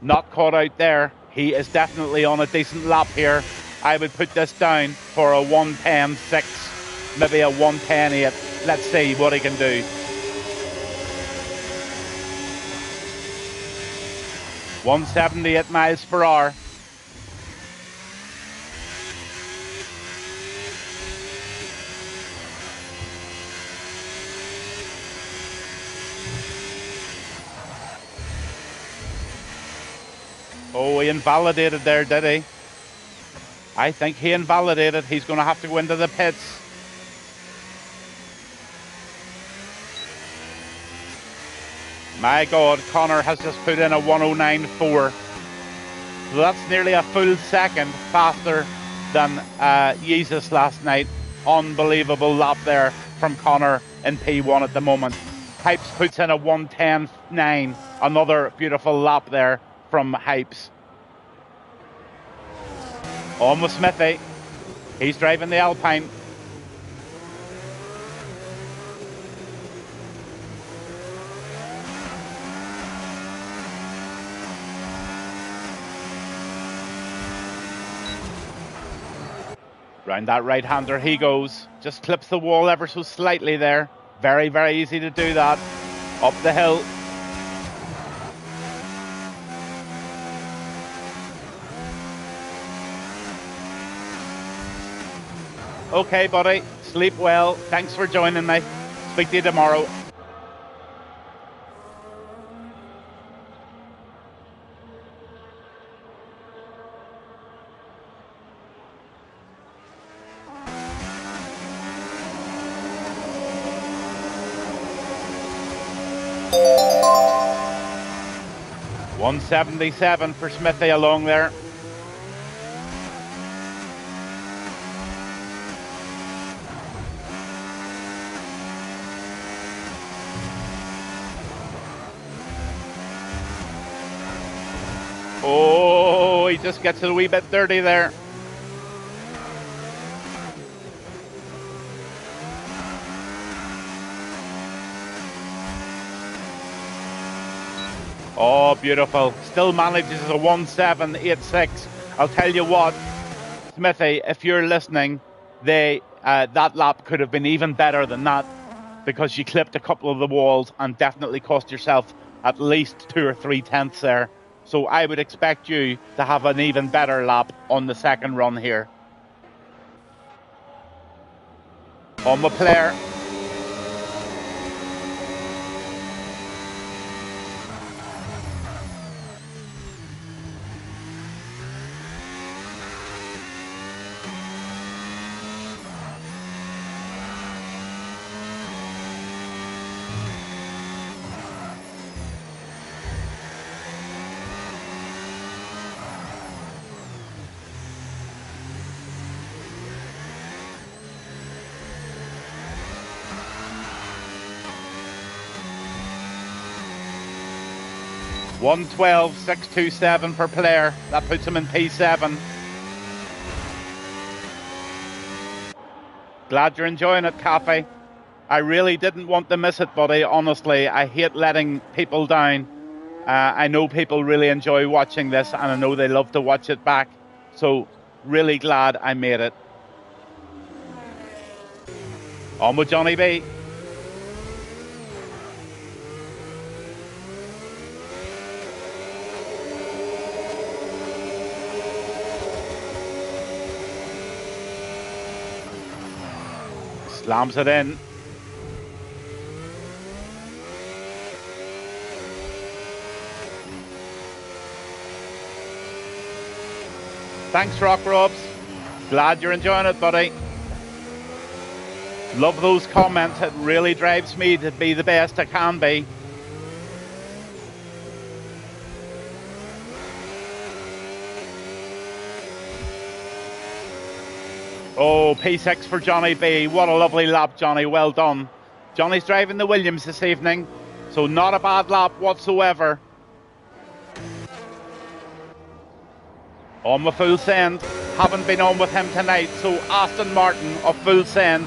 not caught out there. He is definitely on a decent lap here. I would put this down for a 1:10.6, maybe a 1:10.8. Let's see what he can do. 178 miles per hour. Oh, he invalidated there, did he? I think he invalidated. He's going to have to go into the pits. My God, Connor has just put in a 109.4. So that's nearly a full second faster than Jesus last night. Unbelievable lap there from Connor in P1 at the moment. Hypes puts in a 1:10.9. Another beautiful lap there from Hypes. On with Smithy. He's driving the Alpine. Round that right-hander he goes. Just clips the wall ever so slightly there. Very, very easy to do that. Up the hill. Okay, buddy. Sleep well. Thanks for joining me. Speak to you tomorrow. $177 for Smithy along there. Oh, he just gets it a wee bit dirty there. Oh, beautiful. Still manages a 1:7.86. I'll tell you what, Smithy, if you're listening, that lap could have been even better than that, because you clipped a couple of the walls and definitely cost yourself at least 2 or 3 tenths there. So I would expect you to have an even better lap on the second run here. On the player. 1:12.627 per player. That puts him in P7. Glad you're enjoying it, Cafe. I really didn't want to miss it, buddy. Honestly, I hate letting people down. I know people really enjoy watching this, and I know they love to watch it back. So, really glad I made it. On with Johnny B. Slams it in. Thanks, Rock Robs. Glad you're enjoying it, buddy. Love those comments. It really drives me to be the best I can be. Oh, P6 for Johnny B. What a lovely lap, Johnny. Well done. Johnny's driving the Williams this evening, so not a bad lap whatsoever. On with Full Send. Haven't been on with him tonight, so Aston Martin of Full Send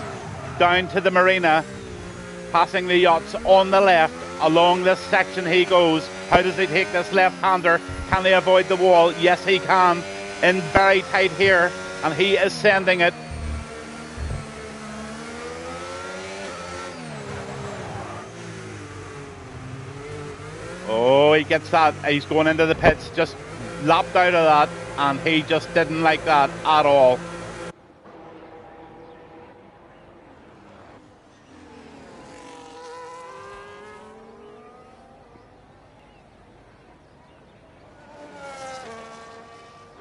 down to the marina, passing the yachts on the left. Along this section he goes. How does he take this left-hander? Can he avoid the wall? Yes, he can. In very tight here, and he is sending it. Oh, he gets that. He's going into the pits, just lapped out of that, and he just didn't like that at all.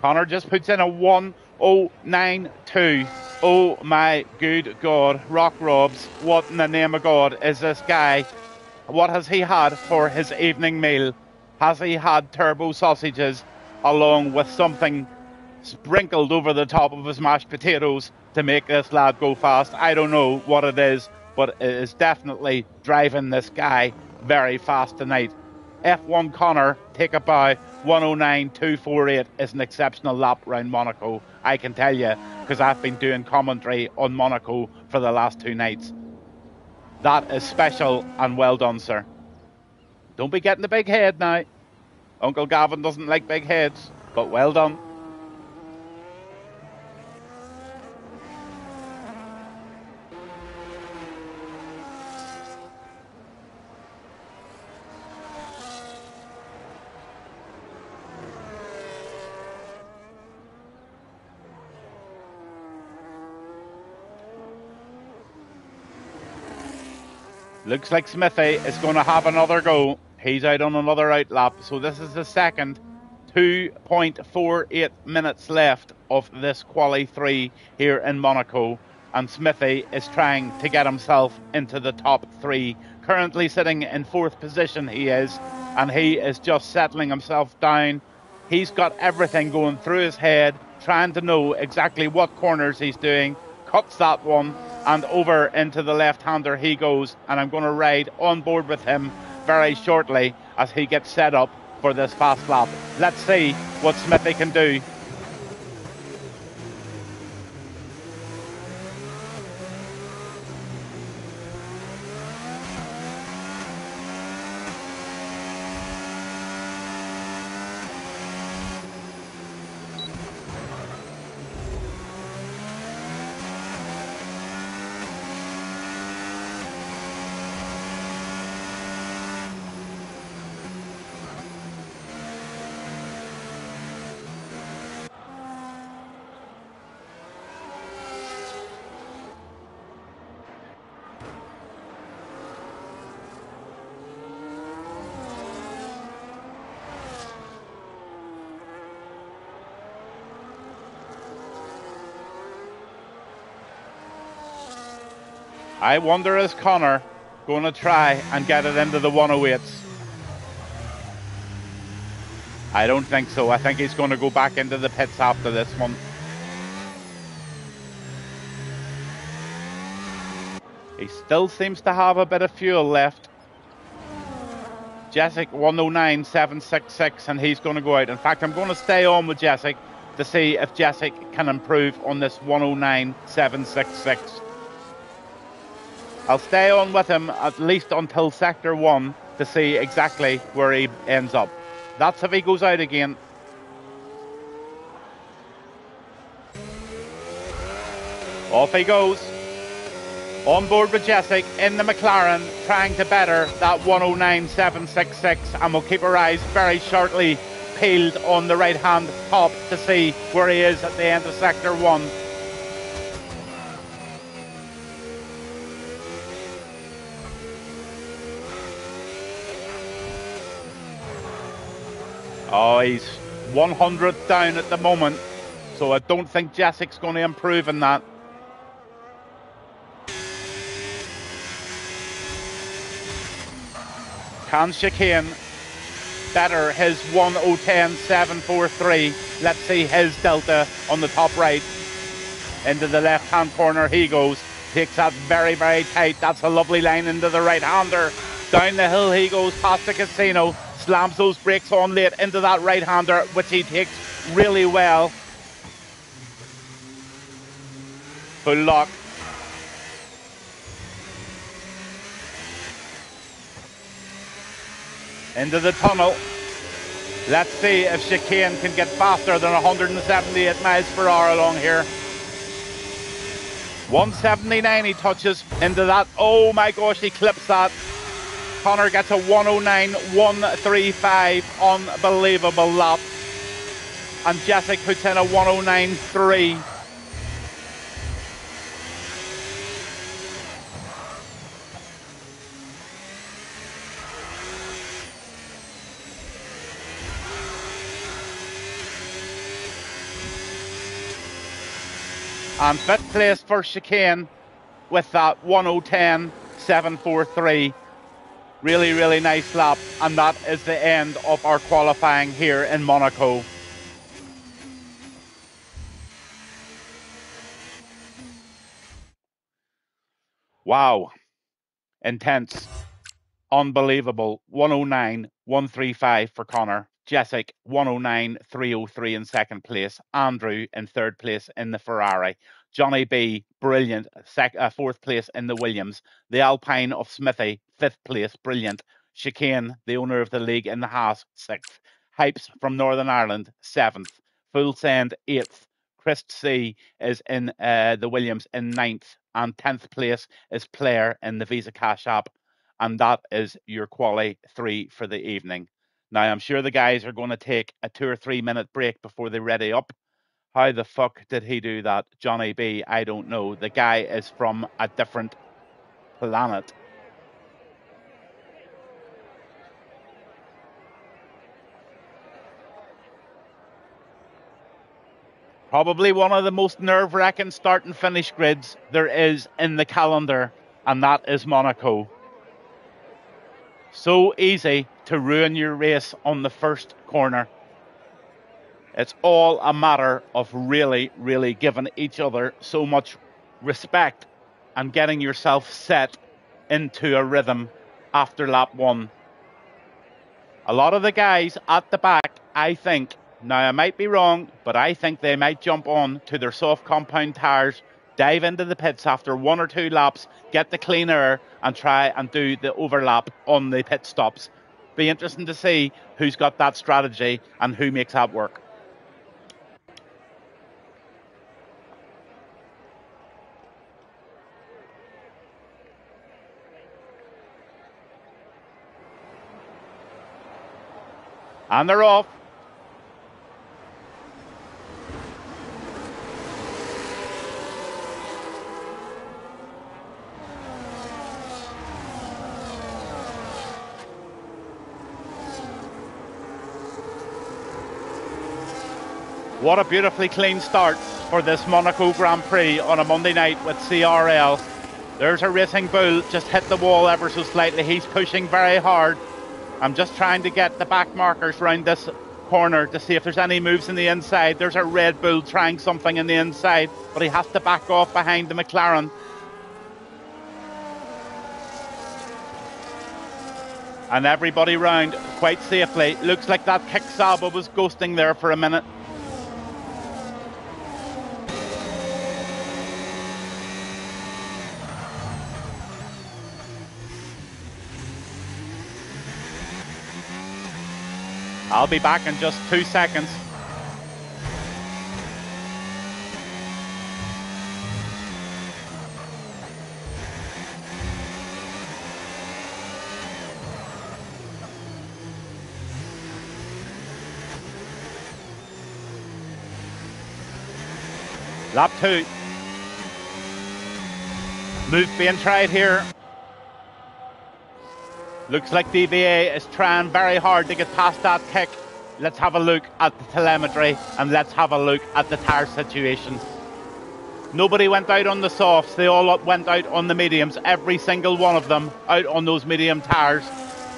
Connor just puts in a 1:09.2. Oh my good God. Rock Robs, what in the name of God is this guy? What has he had for his evening meal? Has he had turbo sausages along with something sprinkled over the top of his mashed potatoes to make this lad go fast? I don't know what it is, but it is definitely driving this guy very fast tonight. F1 Connor, take a bow. 1:09.248 is an exceptional lap round Monaco, I can tell you, because I've been doing commentary on Monaco for the last 2 nights. That is special, and well done, sir. Don't be getting the big head now. Uncle Gavin doesn't like big heads, but well done. Looks like Smithy is going to have another go. He's out on another out lap. So this is the second. 2.48 minutes left of this Quali 3 here in Monaco. And Smithy is trying to get himself into the top 3. Currently sitting in 4th position he is. And he is just settling himself down. He's got everything going through his head, trying to know exactly what corners he's doing. Cuts that one, and over into the left-hander he goes, and I'm going to ride on board with him very shortly as he gets set up for this fast lap. Let's see what Smithy can do. I wonder, is Connor going to try and get it into the 108s? I don't think so. I think he's going to go back into the pits after this one. He still seems to have a bit of fuel left. Jessic 109.766, and he's going to go out. In fact, I'm going to stay on with Jessic to see if Jessic can improve on this 109.766. I'll stay on with him at least until Sector 1 to see exactly where he ends up. That's if he goes out again. Off he goes. On board with Jessic in the McLaren, trying to better that 109.766, and we'll keep our eyes very shortly peeled on the right-hand top to see where he is at the end of Sector 1. Oh, he's 100th down at the moment, so I don't think Jessic's going to improve in that. Can Chicane better his 1:10.743? Let's see his delta on the top right. Into the left-hand corner he goes. Takes that very, very tight. That's a lovely line into the right-hander. Down the hill he goes past the casino. Slams those brakes on late into that right-hander, which he takes really well. Full lock. Into the tunnel. Let's see if Chicane can get faster than 178 miles per hour along here. 179 he touches into that. Oh my gosh, he clips that. Connor gets a 109.135. Unbelievable lap. And Jessic puts in a 109.3. And fifth place for Chicane with that 1:10.743. Really, really nice lap. And that is the end of our qualifying here in Monaco. Wow. Intense. Unbelievable. 109.135 for Connor. Jessic 109.303 in second place. Andrew in third place in the Ferrari. Johnny B, brilliant, fourth place in the Williams. The Alpine of Smithy, fifth place, brilliant. Chicane, the owner of the league in the Haas, sixth. Hypes from Northern Ireland, seventh. Full Send, eighth. Chris C is in the Williams in ninth. And 10th place is Player in the Visa Cash app. And that is your quali 3 for the evening. Now, I'm sure the guys are going to take a 2 or 3 minute break before they ready up. How the fuck did he do that? Johnny B, I don't know. The guy is from a different planet. Probably one of the most nerve-wracking start and finish grids there is in the calendar, and that is Monaco. So easy to ruin your race on the first corner. It's all a matter of really, really giving each other so much respect and getting yourself set into a rhythm after lap 1. A lot of the guys at the back, I think, now I might be wrong, but I think they might jump on to their soft compound tyres, dive into the pits after 1 or 2 laps, get the clean air and try and do the overlap on the pit stops. Be interesting to see who's got that strategy and who makes that work. And they're off. What a beautifully clean start for this Monaco Grand Prix on a Monday night with CRL. There's a Racing Bull, just hit the wall ever so slightly. He's pushing very hard. I'm just trying to get the back markers around this corner to see if there's any moves in the inside. There's a Red Bull trying something in the inside, but he has to back off behind the McLaren. And everybody round quite safely. Looks like that kick Saba was ghosting there for a minute. I'll be back in just 2 seconds. Lap 2. Move being tried here. Looks like DVA is trying very hard to get past that kick. Let's have a look at the telemetry and let's have a look at the tyre situation. Nobody went out on the softs, they all went out on the mediums, every single one of them out on those medium tyres.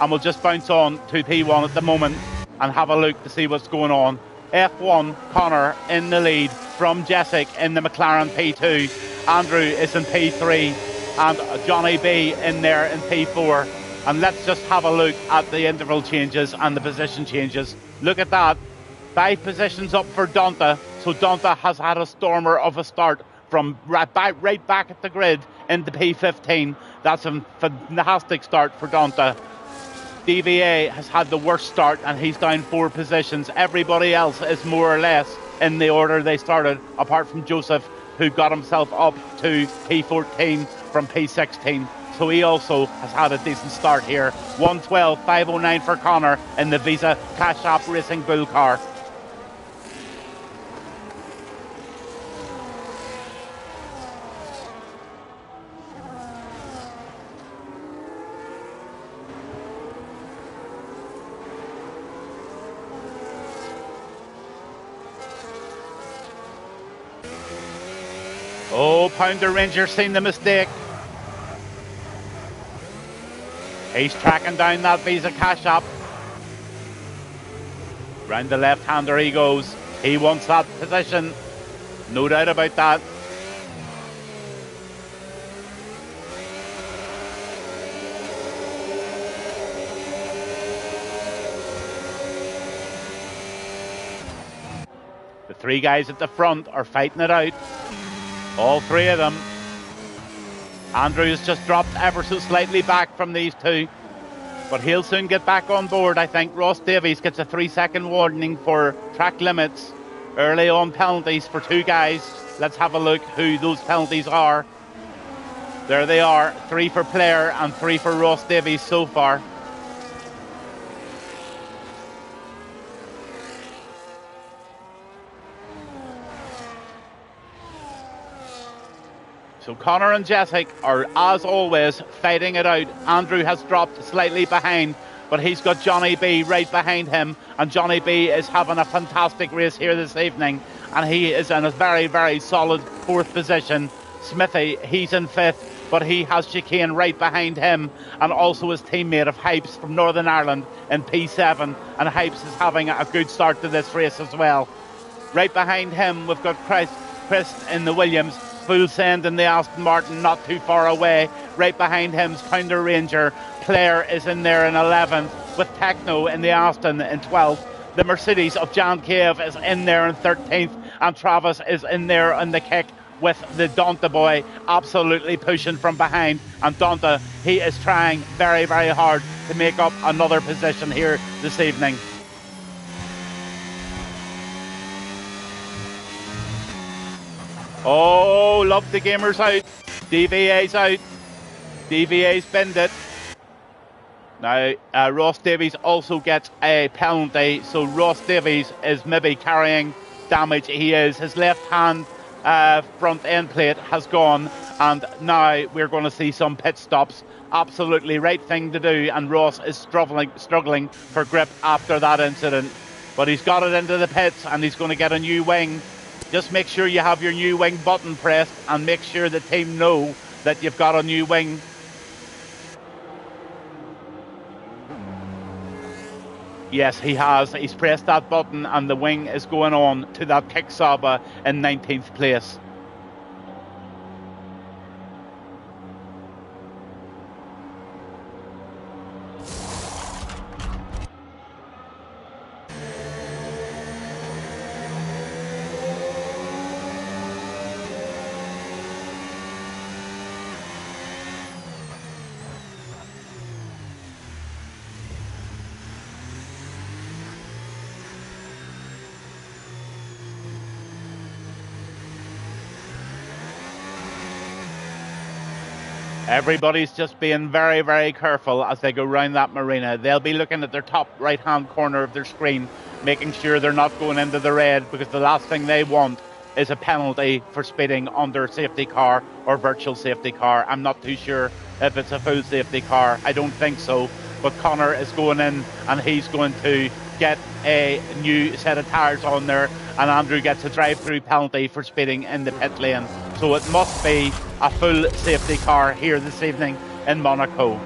And we'll just bounce on to P1 at the moment and have a look to see what's going on. F1, Connor in the lead from Jessic in the McLaren P2. Andrew is in P3 and Johnny B in there in P4. And let's just have a look at the interval changes and the position changes. Look at that. 5 positions up for Donta. So Donta has had a stormer of a start from right back at the grid into P15. That's a fantastic start for Donta. DVA has had the worst start and he's down 4 positions. Everybody else is more or less in the order they started, apart from Joseph, who got himself up to P14 from P16. So he also has had a decent start here. 1:12.509 for Connor in the Visa Cash App Racing Bull car. Oh, Pounder Ranger seen the mistake. He's tracking down that Visa Cash App. Round the left-hander he goes. He wants that position. No doubt about that. The 3 guys at the front are fighting it out. All 3 of them. Andrew has just dropped ever so slightly back from these 2, but he'll soon get back on board, I think. Ross Davies gets a 3-second warning for track limits. Early on penalties for 2 guys. Let's have a look who those penalties are. There they are, 3 for Player and 3 for Ross Davies so far. So Connor and Jessic are, as always, fighting it out. Andrew has dropped slightly behind, but he's got Johnny B right behind him. And Johnny B is having a fantastic race here this evening. And he is in a very, very solid 4th position. Smithy, he's in 5th, but he has Chicane right behind him. And also his teammate of Hypes from Northern Ireland in P7. And Hypes is having a good start to this race as well. Right behind him, we've got Chris in the Williams. Full send in the Aston Martin, not too far away. Right behind him's Pounder Ranger. Player is in there in 11th, with Techno in the Aston in 12th. The Mercedes of Jan Cave is in there in 13th, and Travis is in there on the kick with the Donta boy absolutely pushing from behind. And Donta, he is trying very, very hard to make up another position here this evening. Oh, love the gamers out. DVA's out. DVA's binned it. Now, Ross Davies also gets a penalty. So Ross Davies is maybe carrying damage. He is. His left hand front end plate has gone. And now we're going to see some pit stops. Absolutely right thing to do. And Ross is struggling for grip after that incident. But he's got it into the pits and he's going to get a new wing. Just make sure you have your new wing button pressed and make sure the team know that you've got a new wing. Yes, he has. He's pressed that button and the wing is going on to that Kick Saba in 19th place. Everybody's just being very, very careful as they go round that marina. They'll be looking at their top right-hand corner of their screen, making sure they're not going into the red, because the last thing they want is a penalty for speeding under safety car or virtual safety car. I'm not too sure if it's a full safety car. I don't think so. But Connor is going in and he's going to get a new set of tyres on there, and Andrew gets a drive-through penalty for speeding in the pit lane. So it must be a full safety car here this evening in Monaco.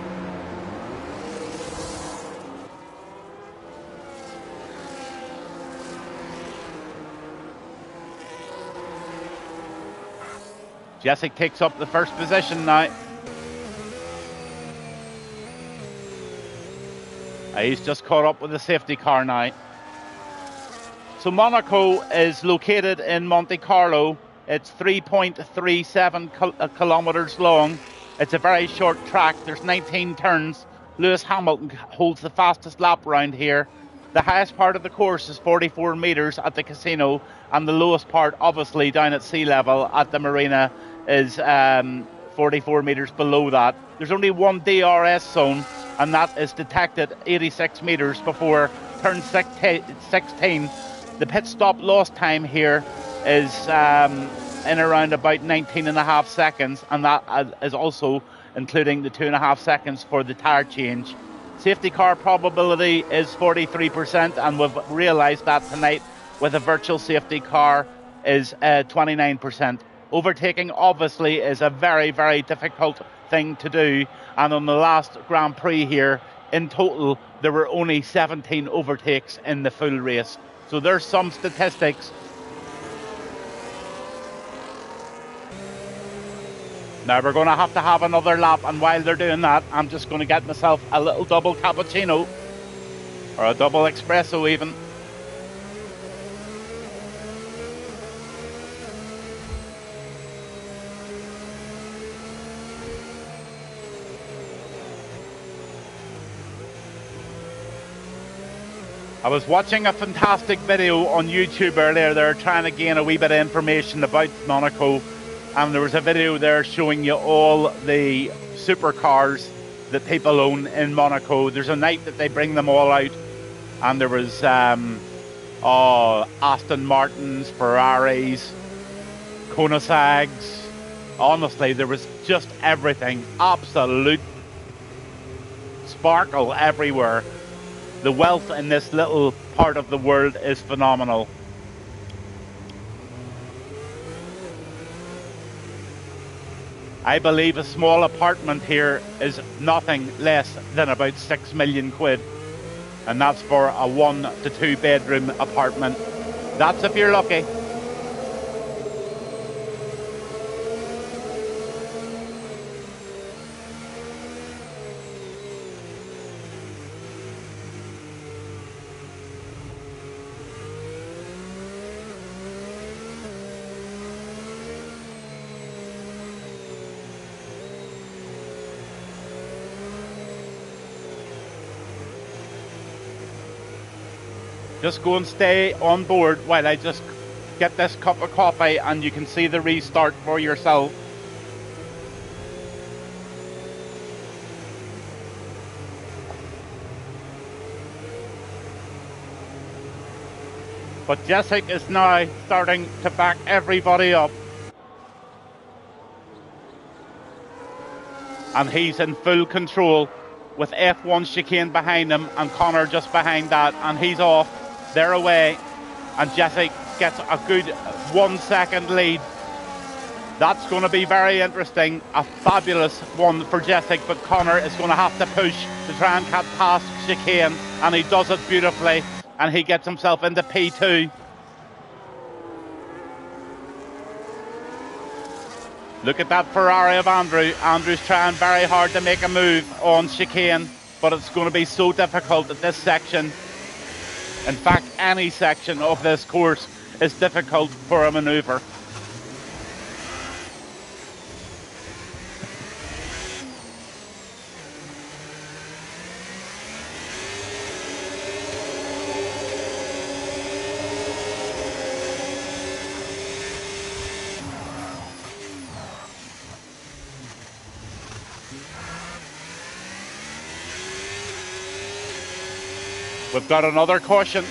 Jessic takes up the first position now. He's just caught up with the safety car now. So Monaco is located in Monte Carlo. It's 3.37 kilometres long. It's a very short track. There's 19 turns. Lewis Hamilton holds the fastest lap round here. The highest part of the course is 44 metres at the casino, and the lowest part, obviously, down at sea level at the marina is 44 metres below that. There's only one DRS zone, and that is detected 86 metres before turn 16. The pit stop lost time here is in around about 19.5 seconds, and that is also including the 2.5 seconds for the tyre change. Safety car probability is 43%, and we've realised that tonight with a virtual safety car is 29%. Overtaking obviously is a very, very difficult thing to do, and on the last Grand Prix here, in total, there were only 17 overtakes in the full race. So there's some statistics. Now we're going to have another lap, and while they're doing that, I'm just going to get myself a little double cappuccino, or a double espresso even. I was watching a fantastic video on YouTube earlier. They're trying to gain a wee bit of information about Monaco, and there was a video there showing you all the supercars that people own in Monaco. There's a night that they bring them all out, and there was Aston Martins, Ferraris, Koenigseggs. Honestly, there was just everything. Absolute sparkle everywhere. The wealth in this little part of the world is phenomenal. I believe a small apartment here is nothing less than about 6 million quid. And that's for a 1 to 2 bedroom apartment. That's if you're lucky. Just go and stay on board while I just get this cup of coffee, and you can see the restart for yourself. But Jessic is now starting to back everybody up. And he's in full control with F1 chicane behind him and Connor just behind that, and he's off. They're away, and Jessic gets a good 1 second lead. That's going to be very interesting. A fabulous one for Jessic, but Connor is going to have to push to try and get past chicane, and he does it beautifully, and he gets himself into P2. Look at that Ferrari of Andrew. Andrew's trying very hard to make a move on chicane, but it's going to be so difficult at this section. In fact, any section of this course is difficult for a manoeuvre. We've got another caution.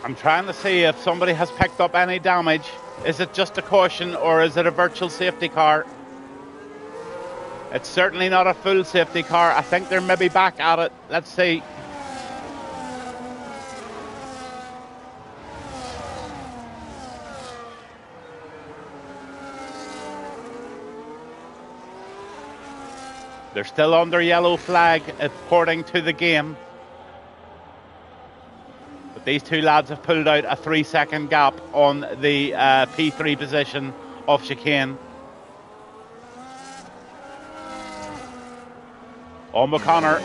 I'm trying to see if somebody has picked up any damage. Is it just a caution or is it a virtual safety car? It's certainly not a full safety car. I think they're maybe back at it. Let's see. They're still under yellow flag according to the game. But these two lads have pulled out a 3-second gap on the P3 position of chicane. On O'Connor.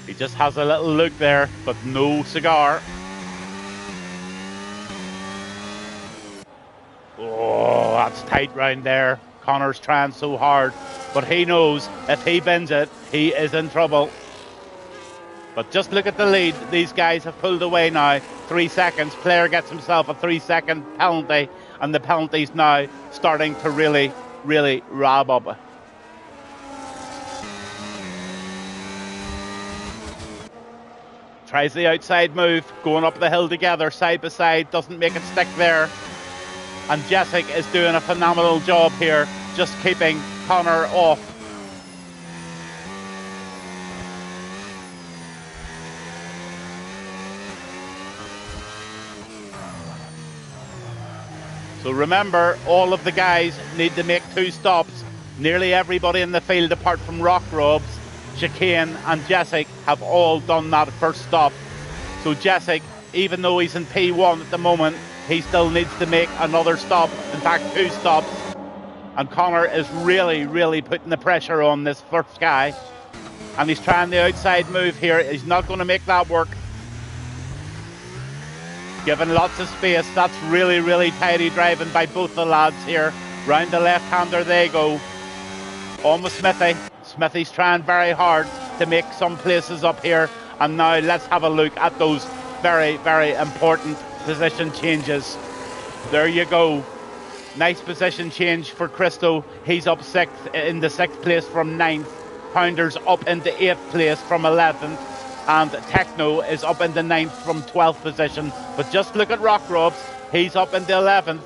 He just has a little look there, but no cigar. Oh, that's tight round there. Connor's trying so hard, but he knows if he bends it, he is in trouble. But just look at the lead. These guys have pulled away now. 3 seconds. Player gets himself a 3-second penalty, and the penalty's now starting to really, really wrap up. Tries the outside move, going up the hill together, side by side, doesn't make it stick there. And Jessic is doing a phenomenal job here, just keeping Connor off. So remember, all of the guys need to make 2 stops. Nearly everybody in the field, apart from Rock Robs, Chicane and Jessic, have all done that first stop. So Jessic, even though he's in P1 at the moment, he still needs to make another stop, in fact 2 stops. And Connor is really, really putting the pressure on this first guy. And he's trying the outside move here. He's not going to make that work. Given lots of space. That's really, really tidy driving by both the lads here. Round the left-hander they go. On with Smithy. Smithy's trying very hard to make some places up here. And now let's have a look at those very, very important position changes. There you go. Nice position change for Christo. He's up 6th in the 6th place from 9th. Pounders up into 8th place from 11th. And Techno is up into 9th from 12th position. But just look at Rock Robs. He's up into 11th.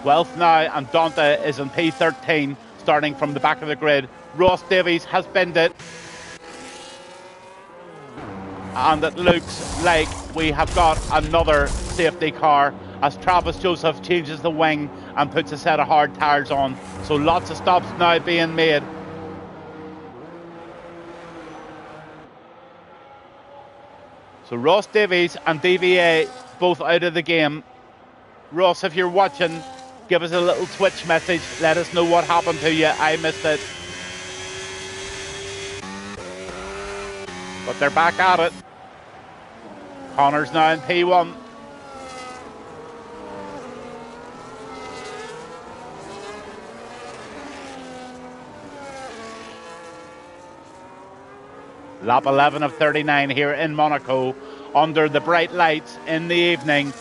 Wealth now, and Dante is in P13, starting from the back of the grid. Ross Davies has binned it. And it looks like we have got another safety car as Travis Joseph changes the wing and puts a set of hard tyres on. So lots of stops now being made. So Ross Davies and DVA both out of the game. Ross, if you're watching, give us a little Twitch message. Let us know what happened to you. I missed it. But they're back at it. Connor's now in P1. Lap 11 of 39 here in Monaco under the bright lights in the evening.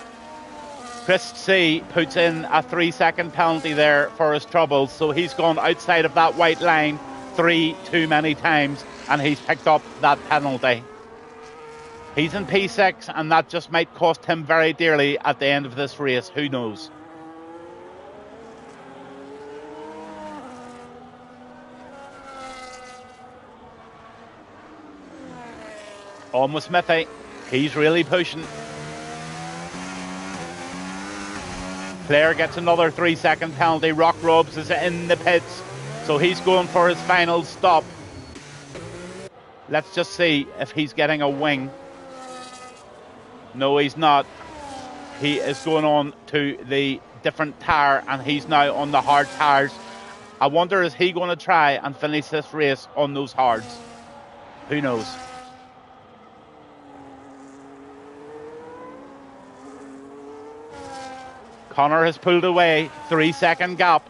Chris C puts in a 3-second penalty there for his troubles, so he's gone outside of that white line 3 too many times and he's picked up that penalty. He's in P6 and that just might cost him very dearly at the end of this race, who knows. Almost Smithy, he's really pushing. Claire gets another 3-second penalty. Rock Robs is in the pits, so he's going for his final stop. Let's just see if he's getting a wing. No, he's not. He is going on to the different tyre and he's now on the hard tyres. I wonder, is he going to try and finish this race on those hards? Who knows? Connor has pulled away. 3-second gap.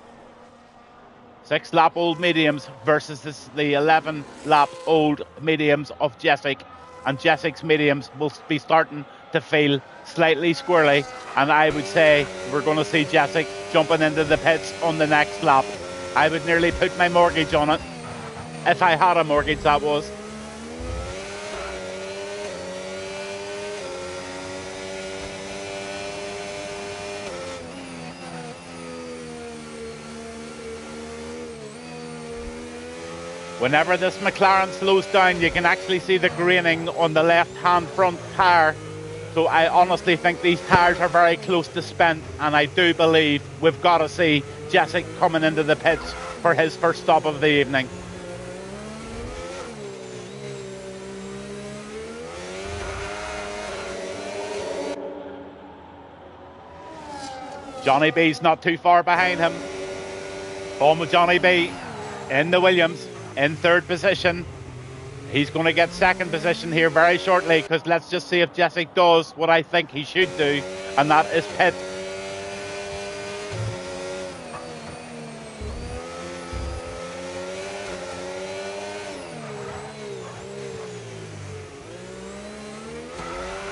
6-lap-old mediums versus the 11-lap-old mediums of Jessic. And Jessic's mediums will be starting to feel slightly squirrely. And I would say we're going to see Jessic jumping into the pits on the next lap. I would nearly put my mortgage on it. If I had a mortgage, that was. Whenever this McLaren slows down, you can actually see the graining on the left-hand front tyre. So I honestly think these tyres are very close to spent, and I do believe we've got to see Jessic coming into the pits for his first stop of the evening. Johnny B's not too far behind him. Home with Johnny B in the Williams in third position. He's going to get second position here very shortly, because let's just see if Jessic does what I think he should do, and that is pit.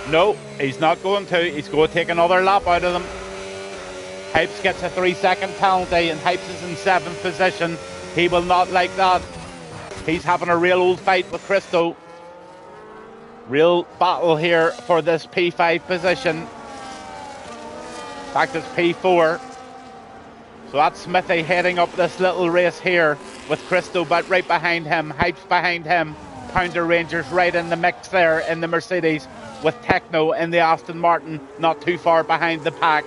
No, he's not going to. He's going to take another lap out of them. Hypes gets a 3-second penalty, and Hypes is in 7th position. He will not like that. He's having a real old fight with Christo. Real battle here for this P5 position. In fact, it's P4. So that's Smithy heading up this little race here with Christo but right behind him. Hypes behind him. Pounder Rangers right in the mix there in the Mercedes, with Techno in the Aston Martin not too far behind the pack.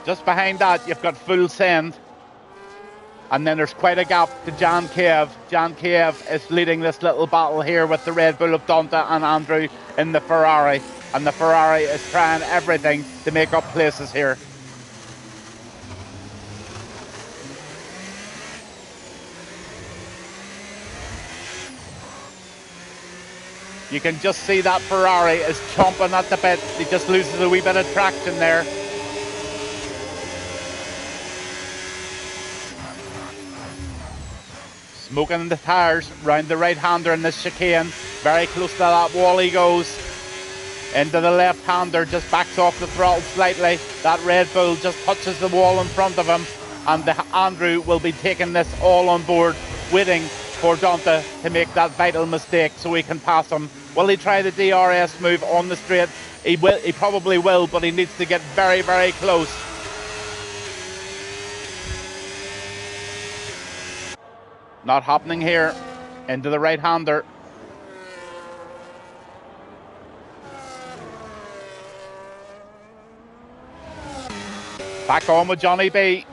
Just behind that, you've got Full Send. And then there's quite a gap to Jan Cave. Jan Cave is leading this little battle here with the Red Bull of Dante and Andrew in the Ferrari. And the Ferrari is trying everything to make up places here. You can just see that Ferrari is chomping at the bit. He just loses a wee bit of traction there. Smoking the tyres round the right-hander in this chicane. Very close to that wall he goes. Into the left-hander, just backs off the throttle slightly. That Red Bull just touches the wall in front of him. And Andrew will be taking this all on board, waiting for Dante to make that vital mistake so he can pass him. Will he try the DRS move on the straight? He probably will, but he needs to get very, very close. Not happening here. Into the right-hander. Back on with Johnny B.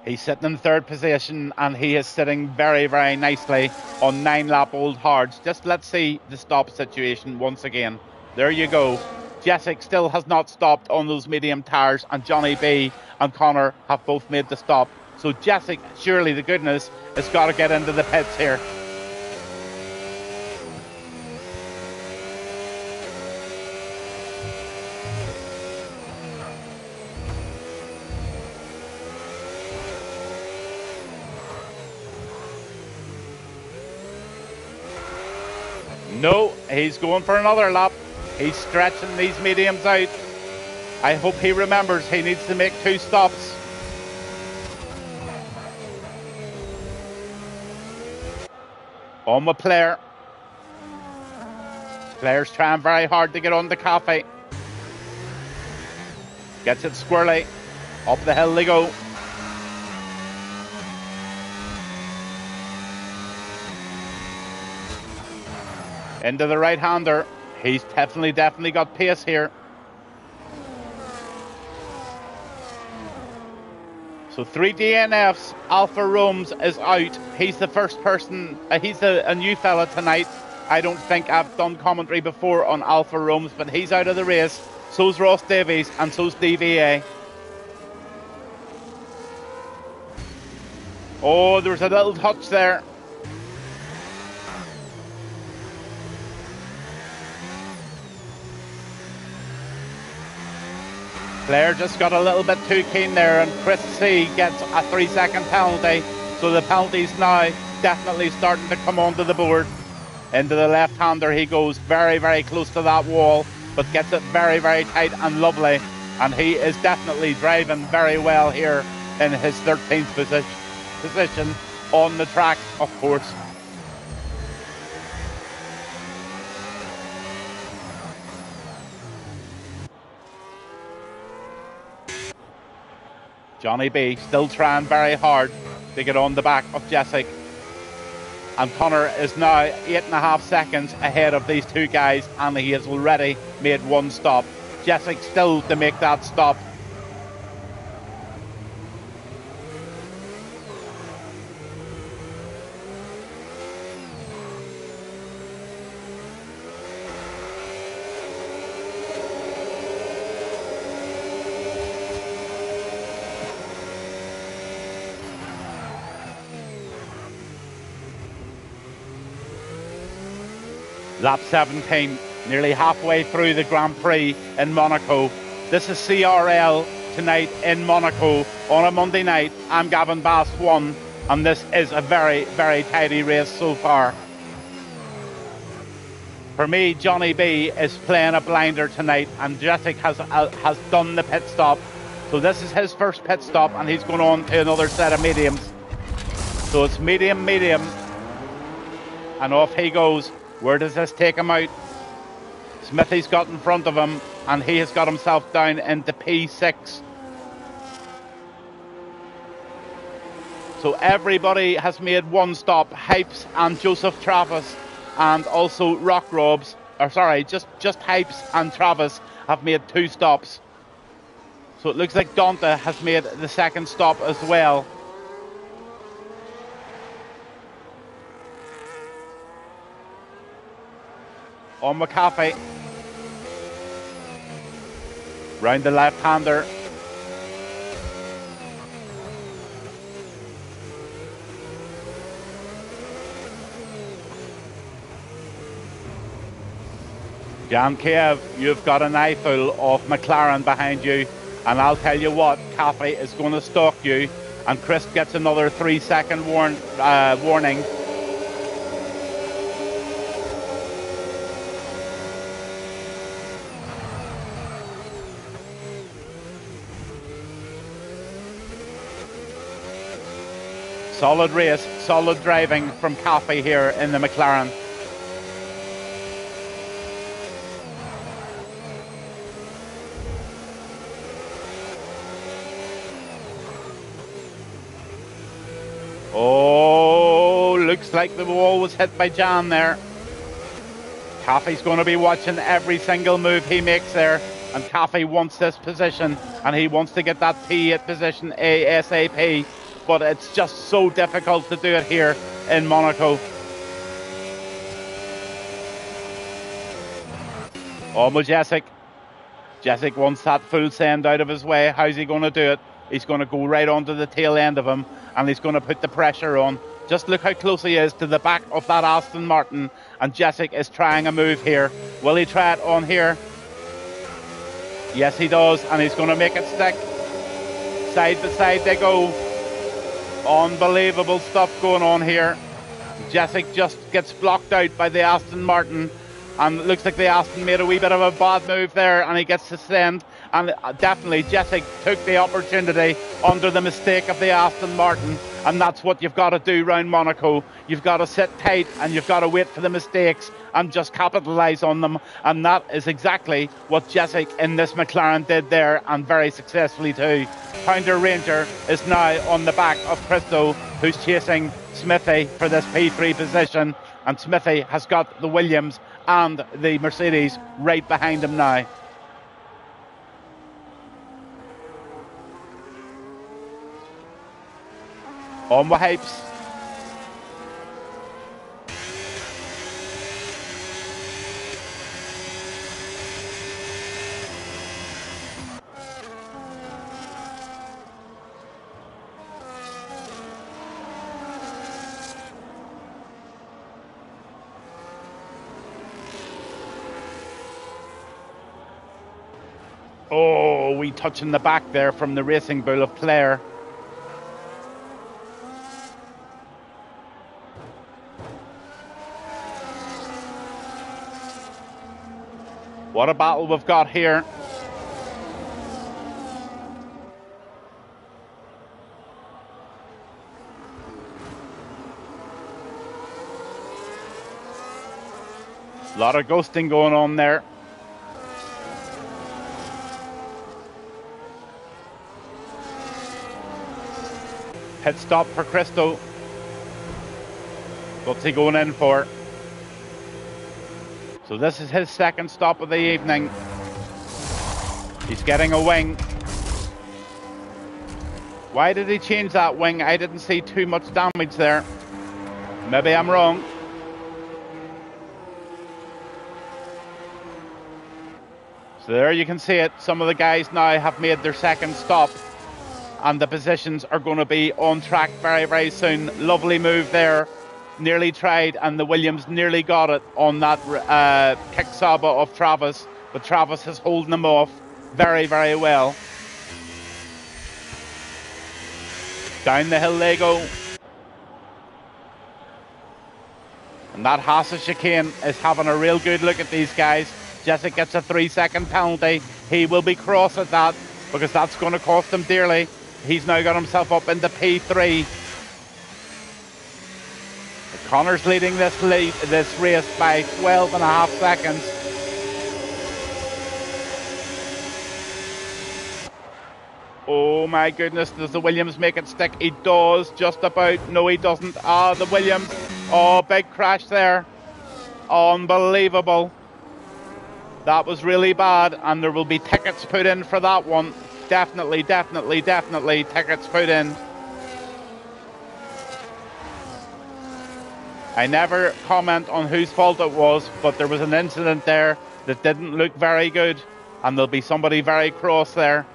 He's sitting in third position, and he is sitting very, very nicely on 9-lap-old hards. Just let's see the stop situation once again. There you go. Jessic still has not stopped on those medium tyres, and Johnny B and Connor have both made the stop. So Jessic, surely the goodness, has got to get into the pits here. No, he's going for another lap. He's stretching these mediums out. I hope he remembers he needs to make 2 stops. On with Player. Player's trying very hard to get on the cafe. Gets it squirrely. Up the hill they go. Into the right-hander. He's definitely got pace here. So 3 DNFs. Alfa Rome's is out. He's the first person. He's a new fella tonight. I don't think I've done commentary before on Alfa Rome's, but he's out of the race. So's Ross Davies, and so's DVA. Oh, there was a little touch there. Player just got a little bit too keen there, and Chris C gets a 3-second penalty. So the penalty's now definitely starting to come onto the board. Into the left-hander he goes, very, very close to that wall, but gets it very, very tight and lovely. And he is definitely driving very well here in his 13th position on the track, of course. Johnny B still trying very hard to get on the back of Jessic. And Connor is now 8.5 seconds ahead of these two guys, and he has already made one stop. Jessic still to make that stop. Lap 17, nearly halfway through the Grand Prix in Monaco. This is CRL tonight in Monaco on a Monday night. I'm Gavin Bass 1, and this is a very, very tidy race so far. For me, Johnny B is playing a blinder tonight, and Jessic has done the pit stop. So this is his first pit stop, and he's going on to another set of mediums. So it's medium, medium, and off he goes. Where does this take him out? Smithy's got in front of him, and he has got himself down into P6. So everybody has made one stop. Hypes and Joseph Travis, and also Rock Robs, or sorry, just Hypes and Travis have made 2 stops. So it looks like Donta has made the second stop as well. On McAfee, round the left-hander. Jan Kiev, you've got an eyeful of McLaren behind you, and I'll tell you what, Caffey is going to stalk you, and Chris gets another 3-second warning. Solid race, solid driving from Caffey here in the McLaren. Oh, looks like the wall was hit by Jan there. Caffey's going to be watching every single move he makes there, and Caffey wants this position, and he wants to get that P8 position ASAP. But it's just so difficult to do it here in Monaco. Almost Jessic. Jessic wants that full send out of his way. How's he going to do it? He's going to go right onto the tail end of him, and he's going to put the pressure on. Just look how close he is to the back of that Aston Martin, and Jessic is trying a move here. Will he try it on here? Yes, he does, and he's going to make it stick. Side by side they go. Unbelievable stuff going on here. Jessic just gets blocked out by the Aston Martin, and it looks like the Aston made a wee bit of a bad move there, and he gets to send. And definitely Jessic took the opportunity under the mistake of the Aston Martin, and that's what you've got to do round Monaco. You've got to sit tight, and you've got to wait for the mistakes and just capitalise on them, and that is exactly what Jessic in this McLaren did there, and very successfully too. Pounder Ranger is now on the back of Christo, who's chasing Smithy for this P3 position, and Smithy has got the Williams and the Mercedes right behind him now. On with Hypes. Oh, we touching the back there from the Racing Bull of Clare. What a battle we've got here. A lot of ghosting going on there. Pit stop for Christo. What's he going in for? So this is his second stop of the evening. He's getting a wing. Why did he change that wing? I didn't see too much damage there. Maybe I'm wrong. So there you can see it. Some of the guys now have made their second stop, and the positions are going to be on track very, very soon. Lovely move there. Nearly tried, and the Williams nearly got it on that kick saba of Travis, but Travis is holding him off very, very well. Down the hill they go. And that Haas chicane is having a real good look at these guys. Jessic gets a 3-second penalty. He will be cross at that because that's going to cost him dearly. He's now got himself up into P3. Connor's leading this race by 12.5 seconds. Oh my goodness, does the Williams make it stick? He does, just about. No, he doesn't. Ah, the Williams. Oh, big crash there. Unbelievable. That was really bad, and there will be tickets put in for that one. Definitely tickets put in. I never comment on whose fault it was, but there was an incident there that didn't look very good, and there'll be somebody very cross there.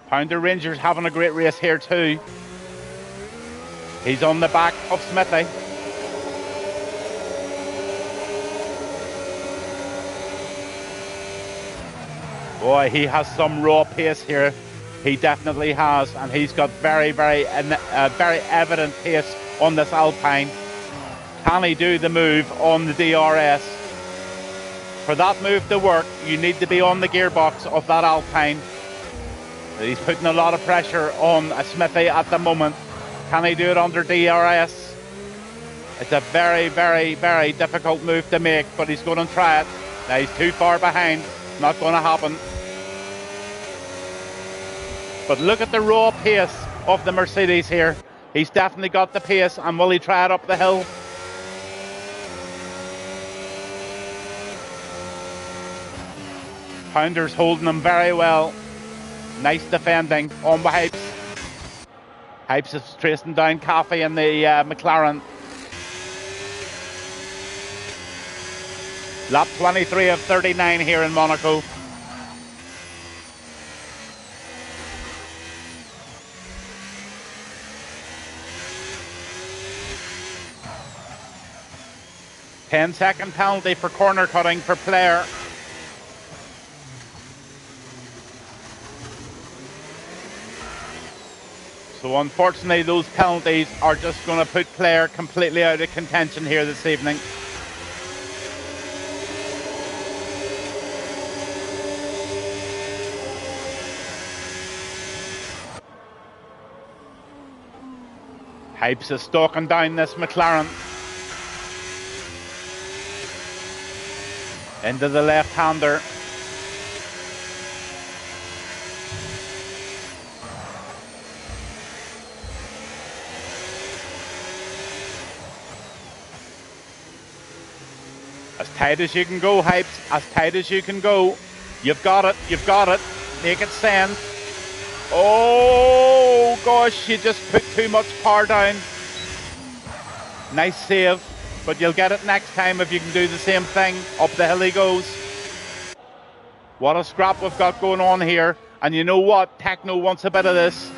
Pounder Rangers having a great race here too. He's on the back of Smithy. Boy, he has some raw pace here. He definitely has, and he's got very evident pace on this Alpine. Can he do the move on the DRS? For that move to work, you need to be on the gearbox of that Alpine. He's putting a lot of pressure on Smithy at the moment. Can he do it under DRS? It's a very difficult move to make, but he's going to try it. Now he's too far behind. Not going to happen. But look at the raw pace of the Mercedes here. He's definitely got the pace, and will he try it up the hill? Pounder's holding him very well. Nice defending on the Hypes. Hypes is tracing down Caffey in the McLaren. Lap 23 of 39 here in Monaco. Ten-second penalty for corner cutting for player. So unfortunately those penalties are just going to put player completely out of contention here this evening. Hypes is stalking down this McLaren. Into the left-hander. As tight as you can go, Hypes. As tight as you can go. You've got it. You've got it. Make it send. Oh, gosh. You just put too much power down. Nice save. But you'll get it next time if you can do the same thing. Up the hill he goes. What a scrap we've got going on here. And you know what? Techno wants a bit of this.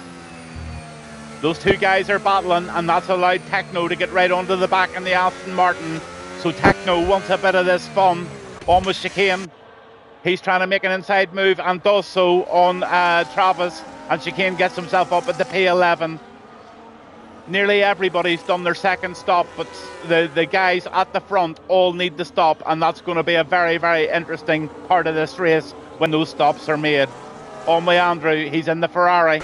Those two guys are battling, and that's allowed Techno to get right onto the back in the Aston Martin. So Techno wants a bit of this fun on with Chicane. He's trying to make an inside move and does so on Travis, and Chicane gets himself up at the P11. Nearly everybody's done their second stop, but the guys at the front all need to stop, and that's going to be a very, very interesting part of this race when those stops are made. On with Andrew, he's in the Ferrari.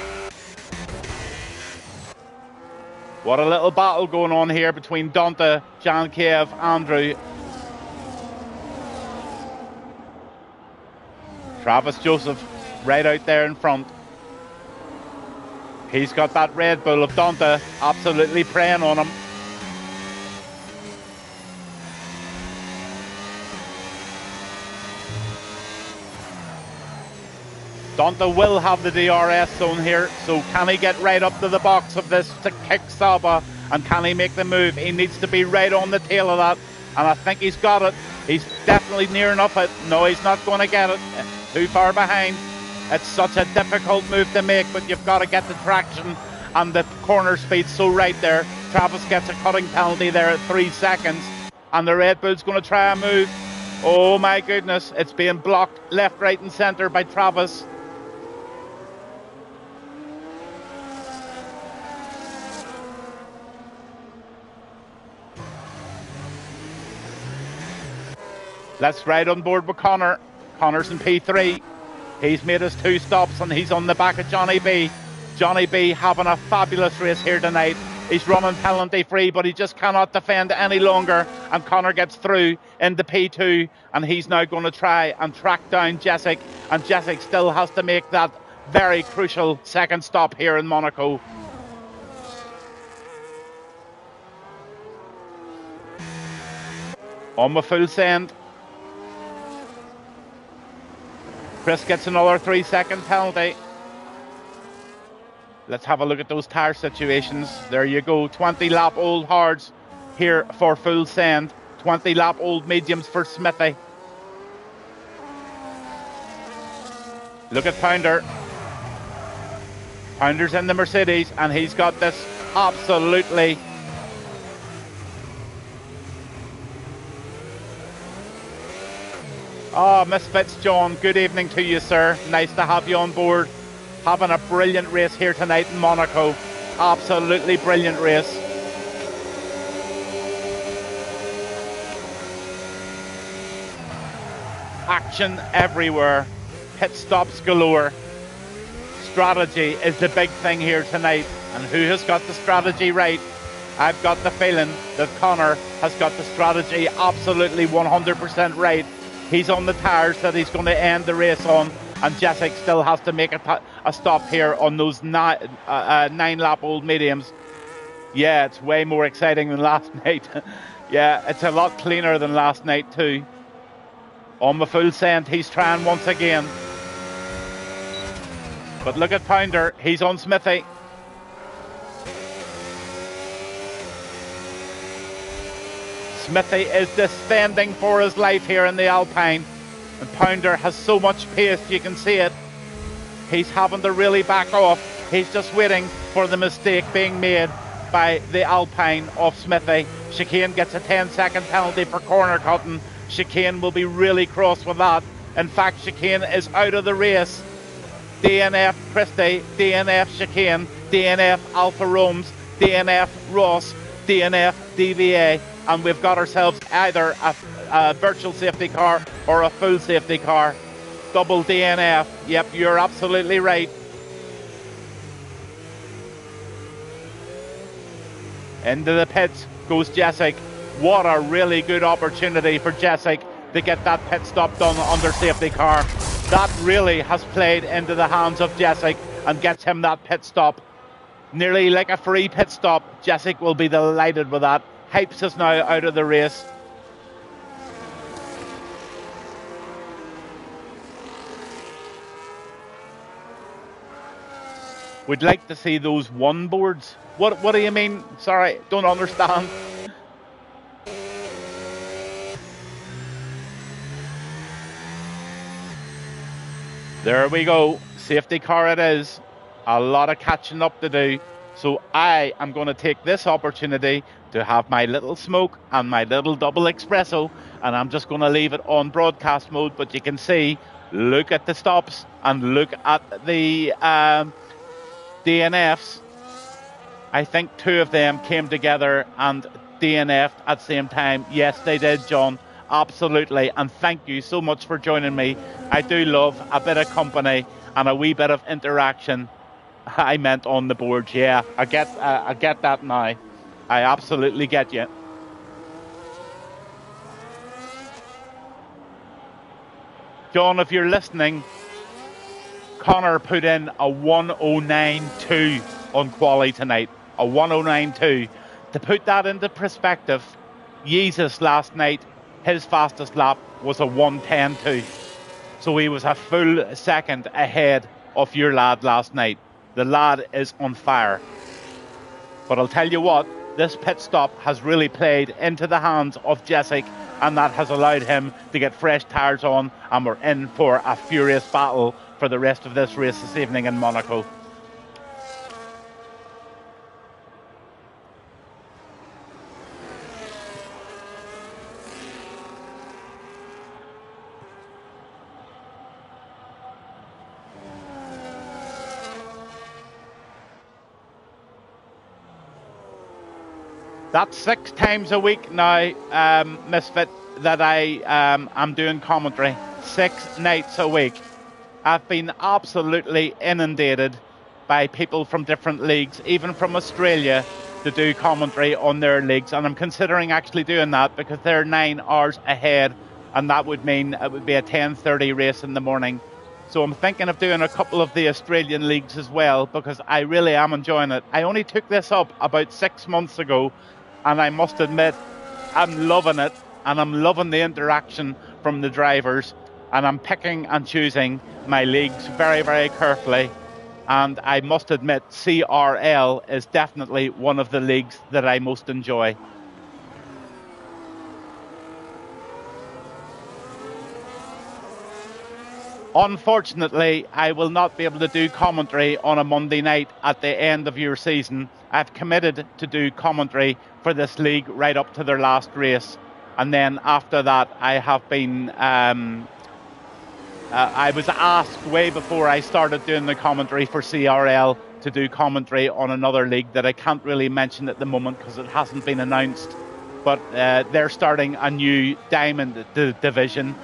What a little battle going on here between Dante, Jean-Kev, Andrew. Travis Joseph right out there in front. He's got that Red Bull of Dante absolutely preying on him. Dante will have the DRS zone here, so can he get right up to the box of this to kick Saba, and can he make the move? He needs to be right on the tail of that, and I think he's got it. He's definitely near enough it. No, he's not going to get it. Too far behind. It's such a difficult move to make, but you've got to get the traction and the corner speed so right there. Travis gets a cutting penalty there at 3 seconds, and the Red Bull's going to try a move. Oh my goodness, it's being blocked left, right and centre by Travis. Let's ride on board with Connor. Connor's in P3. He's made his 2 stops and he's on the back of Johnny B. Johnny B having a fabulous race here tonight. He's running penalty free, but he just cannot defend any longer. And Connor gets through into P2, and he's now going to try and track down Jessic. And Jessic still has to make that very crucial second stop here in Monaco. On the full send. Chris gets another 3-second penalty. Let's have a look at those tyre situations. There you go. 20 lap old hards here for full send. 20 lap old mediums for Smithy. Look at Pounder. Pounder's in the Mercedes, and he's got this absolutely Miss Fitzjohn, good evening to you, sir. Nice to have you on board. Having a brilliant race here tonight in Monaco. Absolutely brilliant race. Action everywhere. Pit stops galore. Strategy is the big thing here tonight. And who has got the strategy right? I've got the feeling that Connor has got the strategy absolutely 100% right. He's on the tyres that he's going to end the race on, and Jessic still has to make a stop here on those 9-lap-old mediums. Yeah, it's way more exciting than last night. Yeah, it's a lot cleaner than last night too. On the full send, he's trying once again. But look at Pounder, he's on Smithy. Smithy is defending for his life here in the Alpine, and Pounder has so much pace, you can see it. He's having to really back off. He's just waiting for the mistake being made by the Alpine of Smithy. Chicane gets a 10-second penalty for corner cutting. Chicane will be really cross with that. In fact, Chicane is out of the race. DNF Christie, DNF Chicane, DNF Alfa Rome's, DNF Ross, DNF DVA. And we've got ourselves either a virtual safety car or a full safety car. Double DNF. Yep, you're absolutely right. Into the pits goes Jessic. What a really good opportunity for Jessic to get that pit stop done under safety car. That really has played into the hands of Jessic and gets him that pit stop. Nearly like a free pit stop. Jessic will be delighted with that. Hypes is now out of the race. We'd like to see those one boards. What do you mean? Sorry, don't understand. There we go. Safety car it is. A lot of catching up to do. So I am going to take this opportunity to have my little smoke and my little double espresso, and I'm just going to leave it on broadcast mode. But you can see, look at the stops and look at the DNFs. I think 2 of them came together and DNF'd at the same time. Yes, they did, John. Absolutely. And thank you so much for joining me. I do love a bit of company and a wee bit of interaction. I meant on the board. Yeah, I get that now. I absolutely get you. John, if you're listening, Connor put in a 109.2 on quali tonight. A 109.2. To put that into perspective, Jesus last night, his fastest lap was a 110.2. So he was a full second ahead of your lad last night. The lad is on fire. But I'll tell you what, this pit stop has really played into the hands of Jessic, and that has allowed him to get fresh tyres on, and we're in for a furious battle for the rest of this race this evening in Monaco. That's 6 times a week now, Misfit, that I am doing commentary. 6 nights a week. I've been absolutely inundated by people from different leagues, even from Australia, to do commentary on their leagues. And I'm considering actually doing that because they're 9 hours ahead, and that would mean it would be a 10:30 race in the morning. So I'm thinking of doing a couple of the Australian leagues as well, because I really am enjoying it. I only took this up about 6 months ago, and I must admit, I'm loving it, and I'm loving the interaction from the drivers, and I'm picking and choosing my leagues very, very carefully. And I must admit, CRL is definitely one of the leagues that I most enjoy. Unfortunately, I will not be able to do commentary on a Monday night at the end of your season. I've committed to do commentary for this league right up to their last race. And then after that, I have been... I was asked way before I started doing the commentary for CRL to do commentary on another league that I can't really mention at the moment because it hasn't been announced. But they're starting a new Diamond division.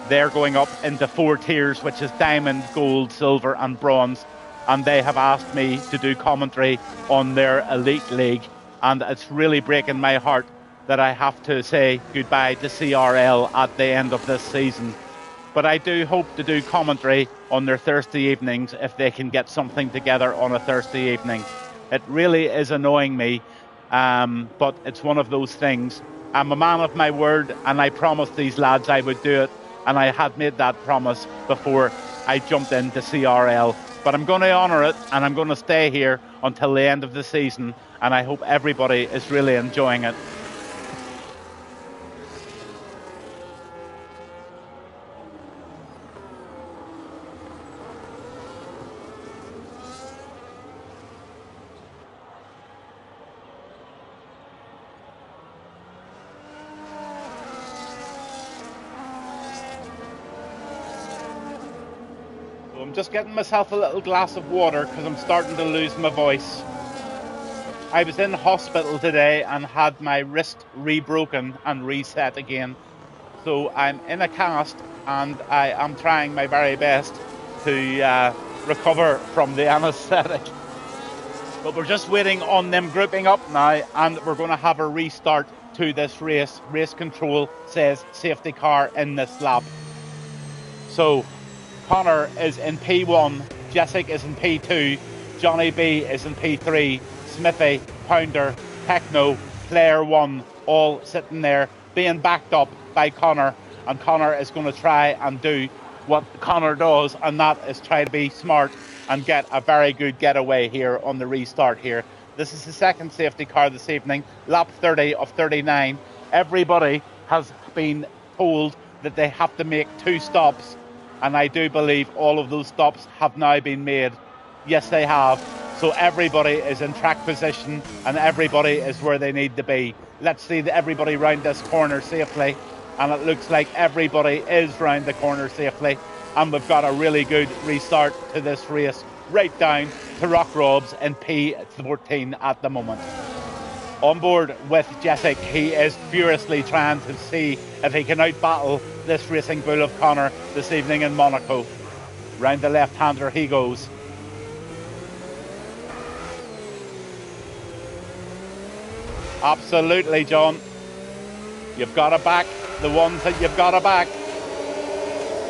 They're going up into 4 tiers, which is Diamond, Gold, Silver and Bronze. And they have asked me to do commentary on their Elite League. And it's really breaking my heart that I have to say goodbye to CRL at the end of this season. But I do hope to do commentary on their Thursday evenings if they can get something together on a Thursday evening. It really is annoying me, but it's one of those things. I'm a man of my word, and I promised these lads I would do it, and I had made that promise before I jumped into CRL. But I'm going to honour it, and I'm going to stay here until the end of the season, and I hope everybody is really enjoying it. I'm just getting myself a little glass of water because I'm starting to lose my voice. I was in hospital today and had my wrist re-broken and reset again. So I'm in a cast and I am trying my very best to recover from the anaesthetic. But we're just waiting on them grouping up now, and we're going to have a restart to this race. Race control says safety car in this lap. So Connor is in P1, Jessic is in P2, Johnny B is in P3, Smithy, Pounder, Techno, Player 1, all sitting there being backed up by Connor. And Connor is going to try and do what Connor does, and that is try to be smart and get a very good getaway here on the restart here. This is the second safety car this evening, lap 30 of 39. Everybody has been told that they have to make 2 stops. And I do believe all of those stops have now been made. Yes, they have. So So everybody is in track position and everybody is where they need to be. Let's see everybody round this corner safely. And it looks like everybody is round the corner safely. And we've got a really good restart to this race, right down to Rock Robs in P14 at the moment. On board with Jessic, he is furiously trying to see if he can outbattle this racing bull of Connor this evening in Monaco. Round the left-hander he goes. Absolutely, John. You've got to back the ones that you've got to back.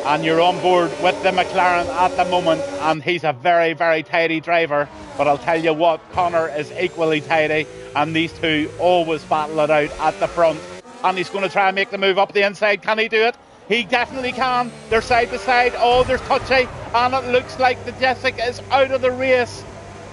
And you're on board with the McLaren at the moment. And he's a very, very tidy driver. But I'll tell you what, Connor is equally tidy. And these two always battle it out at the front. And he's going to try and make the move up the inside. Can he do it? He definitely can. They're side to side. Oh, there's touchy. And it looks like the Jessic is out of the race.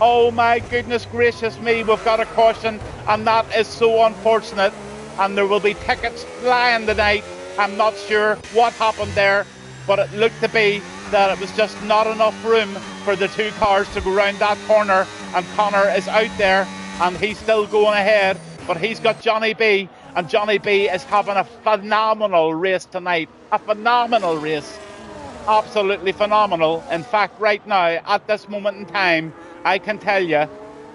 Oh my goodness gracious me, we've got a caution, and that is so unfortunate. And there will be tickets flying tonight. I'm not sure what happened there, but it looked to be that it was just not enough room for the two cars to go round that corner, and Connor is out there and he's still going ahead, but he's got Johnny B, and Johnny B is having a phenomenal race tonight. A phenomenal race. Absolutely phenomenal. In fact, right now, at this moment in time, I can tell you,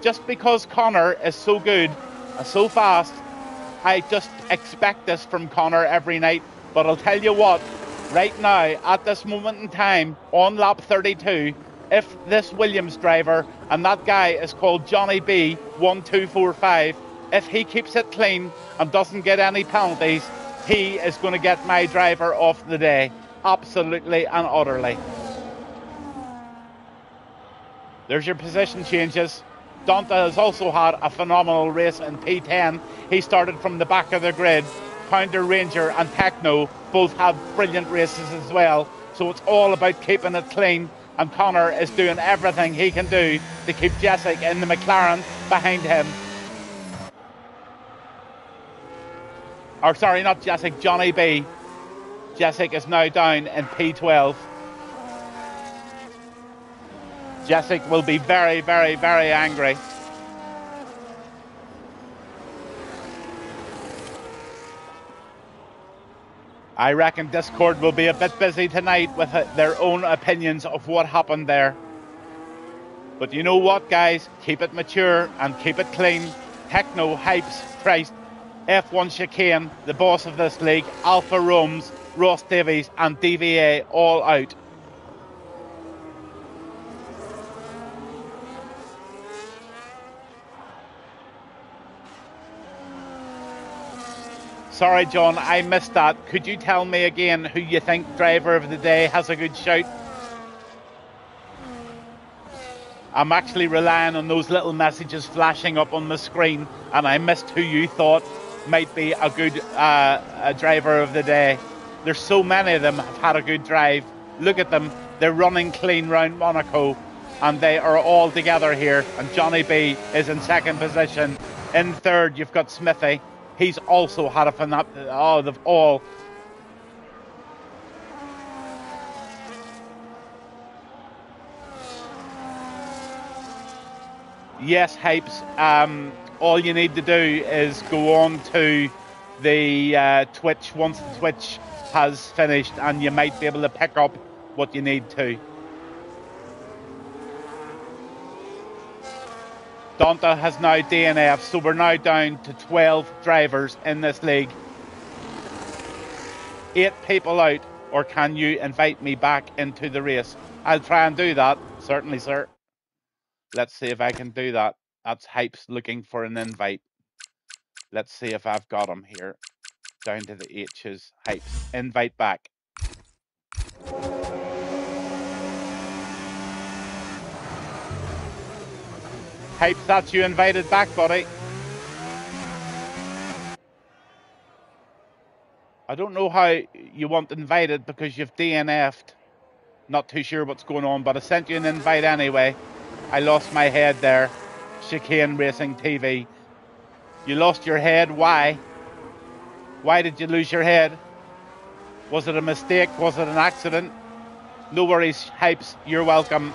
just because Connor is so good and so fast, I just expect this from Connor every night. But I'll tell you what, right now, at this moment in time, on lap 32, if this Williams driver, and that guy is called Johnny B, 1245, if he keeps it clean and doesn't get any penalties, he is going to get my driver of the day. Absolutely and utterly. There's your position changes. Donta has also had a phenomenal race in P10. He started from the back of the grid. Pounder Ranger and Techno both have brilliant races as well. So it's all about keeping it clean. And Connor is doing everything he can do to keep Jessic in the McLaren behind him. Or sorry, not Jessic, Johnny B. Jessic is now down in P12. Jessic will be very, very, very angry. I reckon Discord will be a bit busy tonight with their own opinions of what happened there. But you know what, guys? Keep it mature and keep it clean. Techno, Hypes, Christ, F1 Chicane, the boss of this league, Alpha Rome's, Ross Davies and DVA all out. Sorry, John, I missed that. Could you tell me again who you think driver of the day has a good shout? I'm actually relying on those little messages flashing up on the screen, and I missed who you thought might be a good driver of the day. There's so many of them have had a good drive. Look at them. They're running clean round Monaco, and they are all together here. And Johnny B is in second position. In third, you've got Smithy. He's also had a phenomenal... Oh, they've all... Yes, Hypes. All you need to do is go on to the Twitch once the Twitch has finished, and you might be able to pick up what you need to. Donta has now DNF, so we're now down to 12 drivers in this league. 8 people out, or can you invite me back into the race? I'll try and do that, certainly, sir. Let's see if I can do that. That's Hypes looking for an invite. Let's see if I've got him here. Down to the H's. Hypes. Invite back. Hypes, that's you invited back, buddy. I don't know how you want invited because you've DNF'd. Not too sure what's going on, but I sent you an invite anyway. I lost my head there. Chicane Racing TV. You lost your head. Why? Why did you lose your head? Was it a mistake? Was it an accident? No worries, Hypes. You're welcome.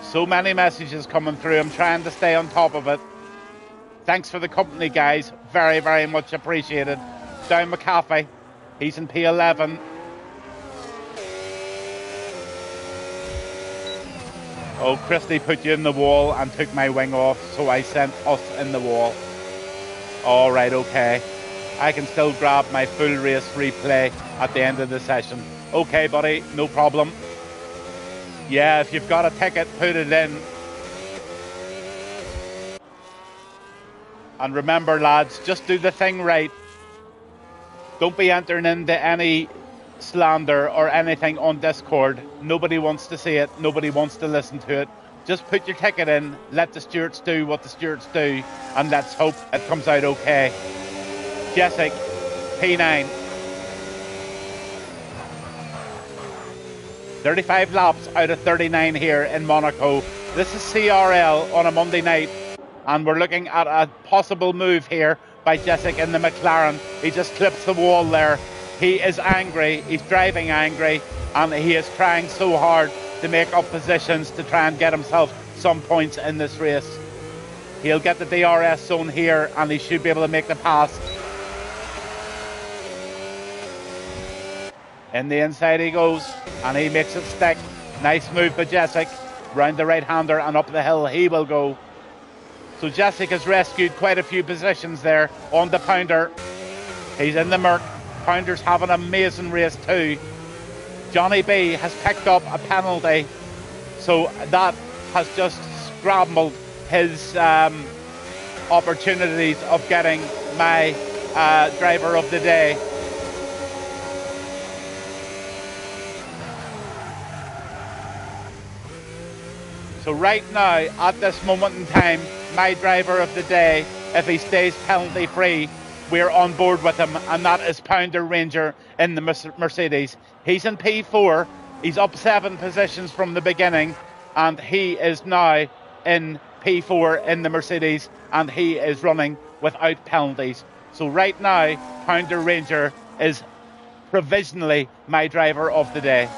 So many messages coming through. I'm trying to stay on top of it. Thanks for the company, guys. Very, very much appreciated. Down McAfee. He's in P11. Oh, Christy put you in the wall and took my wing off, so I sent us in the wall. All right, okay. I can still grab my full race replay at the end of the session. Okay, buddy, no problem. Yeah, if you've got a ticket, put it in. And remember, lads, just do the thing right. Don't be entering into any slander or anything on Discord. Nobody wants to see it. Nobody wants to listen to it. Just put your ticket in. Let the stewards do what the stewards do. And let's hope it comes out okay. Jessic, P9. 35 laps out of 39 here in Monaco. This is CRL on a Monday night. And we're looking at a possible move here by Jessic in the McLaren. He just clips the wall there. He is angry. He's driving angry. And he is trying so hard to make up positions to try and get himself some points in this race. He'll get the DRS zone here and he should be able to make the pass. In the inside he goes and he makes it stick. Nice move by Jessic. Round the right-hander and up the hill he will go. So Jessic has rescued quite a few positions there on the Pounder. He's in the Merc. Pounder's having an amazing race too. Johnny B has picked up a penalty, so that has just scrambled his opportunities of getting my driver of the day. So right now, at this moment in time, my driver of the day, if he stays penalty free, we're on board with him, and that is Pounder Ranger in the Mercedes. He's in P4, he's up 7 positions from the beginning, and he is now in P4 in the Mercedes, and he is running without penalties. So right now, Pounder Ranger is provisionally my driver of the day.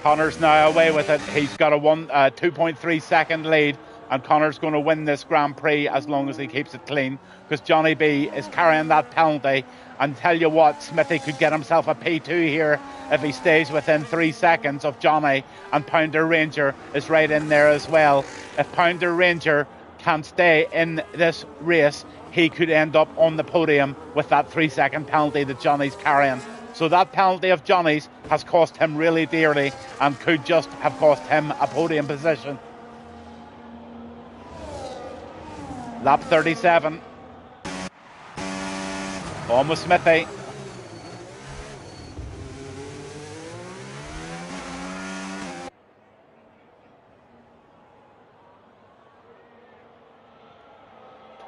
Connor's now away with it. He's got a 2.3 second lead, and Connor's going to win this Grand Prix as long as he keeps it clean, because Johnny B is carrying that penalty. And tell you what, Smithy could get himself a P2 here if he stays within 3 seconds of Johnny, and Pounder Ranger is right in there as well. If Pounder Ranger can stay in this race, he could end up on the podium with that 3-second penalty that Johnny's carrying. So that penalty of Johnny's has cost him really dearly and could just have cost him a podium position. Lap 37. Almost Smithy.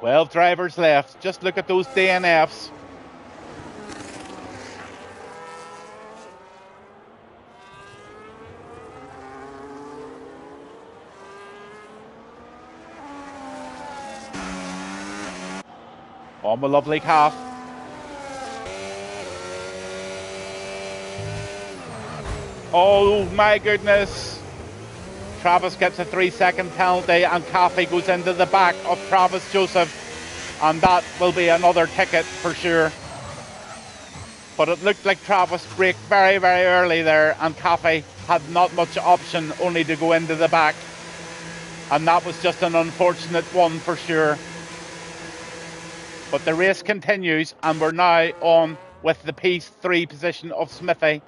"12 drivers left. Just look at those DNFs. Oh, my lovely calf. Oh my goodness. Travis gets a 3-second penalty and Caffey goes into the back of Travis Joseph, and that will be another ticket for sure. But it looked like Travis braked very, very early there, and Caffey had not much option, only to go into the back. And that was just an unfortunate one for sure. But the race continues, and we're now on with the P3 position of Smithy.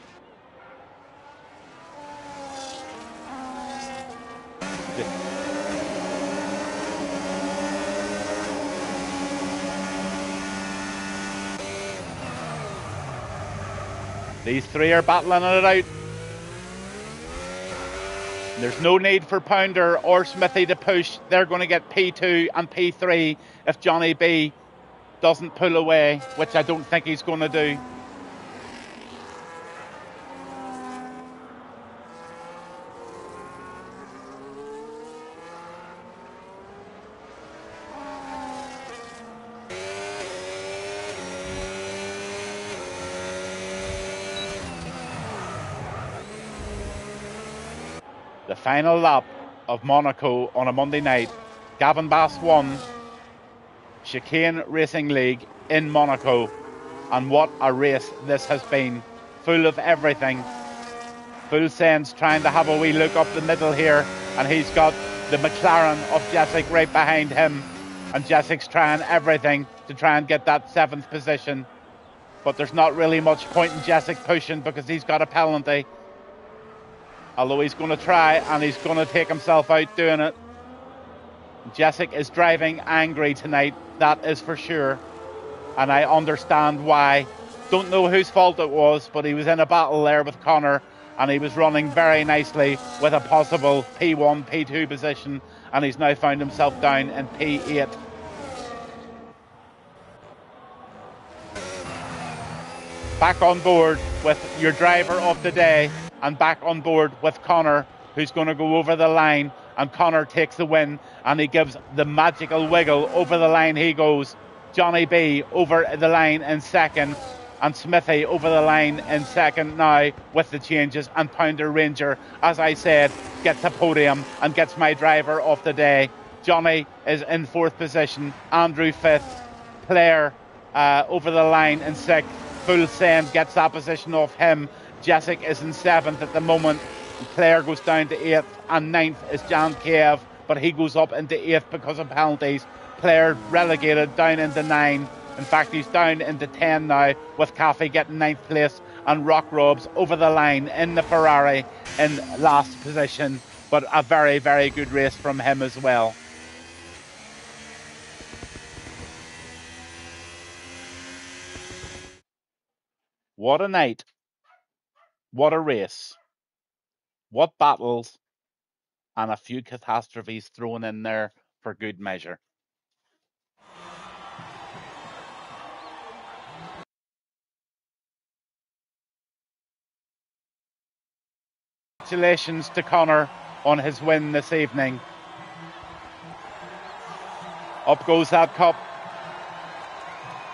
These three are battling it out. There's no need for Pounder or Smithy to push. They're going to get P2 and P3 if Johnny B doesn't pull away, which I don't think he's going to do. The final lap of Monaco on a Monday night. Gavin Bass won. Chicane Racing League in Monaco. And what a race this has been. Full of everything. Full sense trying to have a wee look up the middle here. And he's got the McLaren of Jessic right behind him. And Jessic's trying everything to try and get that 7th position. But there's not really much point in Jessic pushing because he's got a penalty. Although he's going to try and he's going to take himself out doing it. Jessic is driving angry tonight, that is for sure. And I understand why. Don't know whose fault it was, but he was in a battle there with Connor and he was running very nicely with a possible P1, P2 position, and he's now found himself down in P8. Back on board with your driver of the day and back on board with Connor, who's going to go over the line, and Connor takes the win and he gives the magical wiggle. Over the line he goes. Johnny B over the line in second, and Smithy over the line in second now with the changes, and Pounder Ranger, as I said, gets a podium and gets my driver of the day. Johnny is in 4th position, Andrew 5th, Claire over the line in 6th, Full Send gets that position off him. Jessic is in 7th at the moment. Claire goes down to 8th, and 9th is Jan Cave, but he goes up into 8th because of penalties. Claire relegated down into 9. In fact, he's down into 10 now, with Caffey getting 9th place, and Rock Robs over the line in the Ferrari in last position. But a very, very good race from him as well. What a night. What a race. What battles, and a few catastrophes thrown in there for good measure. Congratulations to Connor on his win this evening. Up goes that cup.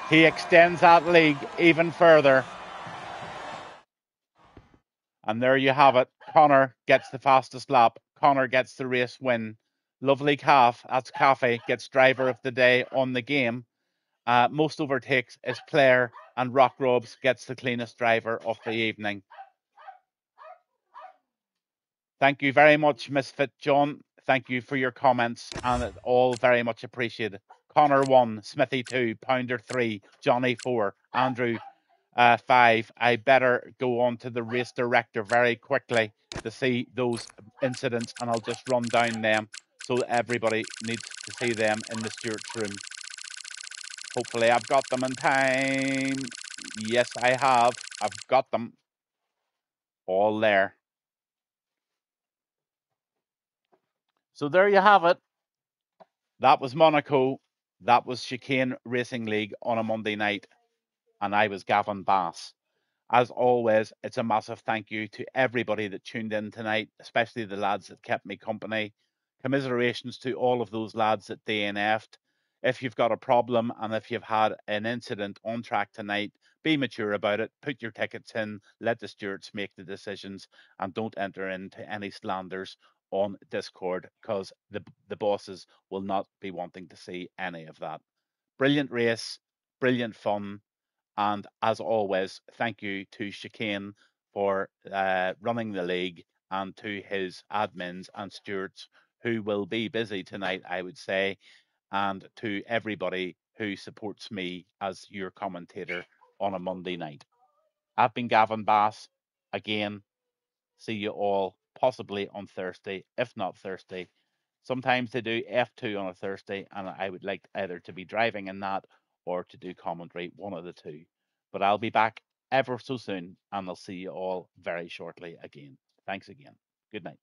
He extends that league even further. And there you have it. Connor gets the fastest lap. Connor gets the race win. Lovely calf. That's Caffey. Gets driver of the day on the game. Most overtakes is Claire, and Rock Robes gets the cleanest driver of the evening. Thank you very much, Misfit John. Thank you for your comments, and it's all very much appreciated. Connor 1, Smithy 2, Pounder 3, Johnny 4, Andrew 5. I better go on to the race director very quickly to see those incidents, and I'll just run down them so everybody needs to see them in the stewards room. Hopefully I've got them in time. Yes, I have. I've got them all there. So there you have it. That was Monaco. That was Chicane Racing League on a Monday night. And I was Gavin Bass. As always, it's a massive thank you to everybody that tuned in tonight, especially the lads that kept me company. Commiserations to all of those lads that DNF'd. If you've got a problem and if you've had an incident on track tonight, be mature about it. Put your tickets in. Let the stewards make the decisions, and don't enter into any slanders on Discord, because the bosses will not be wanting to see any of that. Brilliant race, brilliant fun. And as always, thank you to Chicane for running the league, and to his admins and stewards, who will be busy tonight, I would say, and to everybody who supports me as your commentator on a Monday night. I've been Gavin Bass. Again, see you all possibly on Thursday, if not Thursday. Sometimes they do F2 on a Thursday, and I would like either to be driving in that or to do commentary, one of the two. But I'll be back ever so soon, and I'll see you all very shortly again. Thanks again. Good night.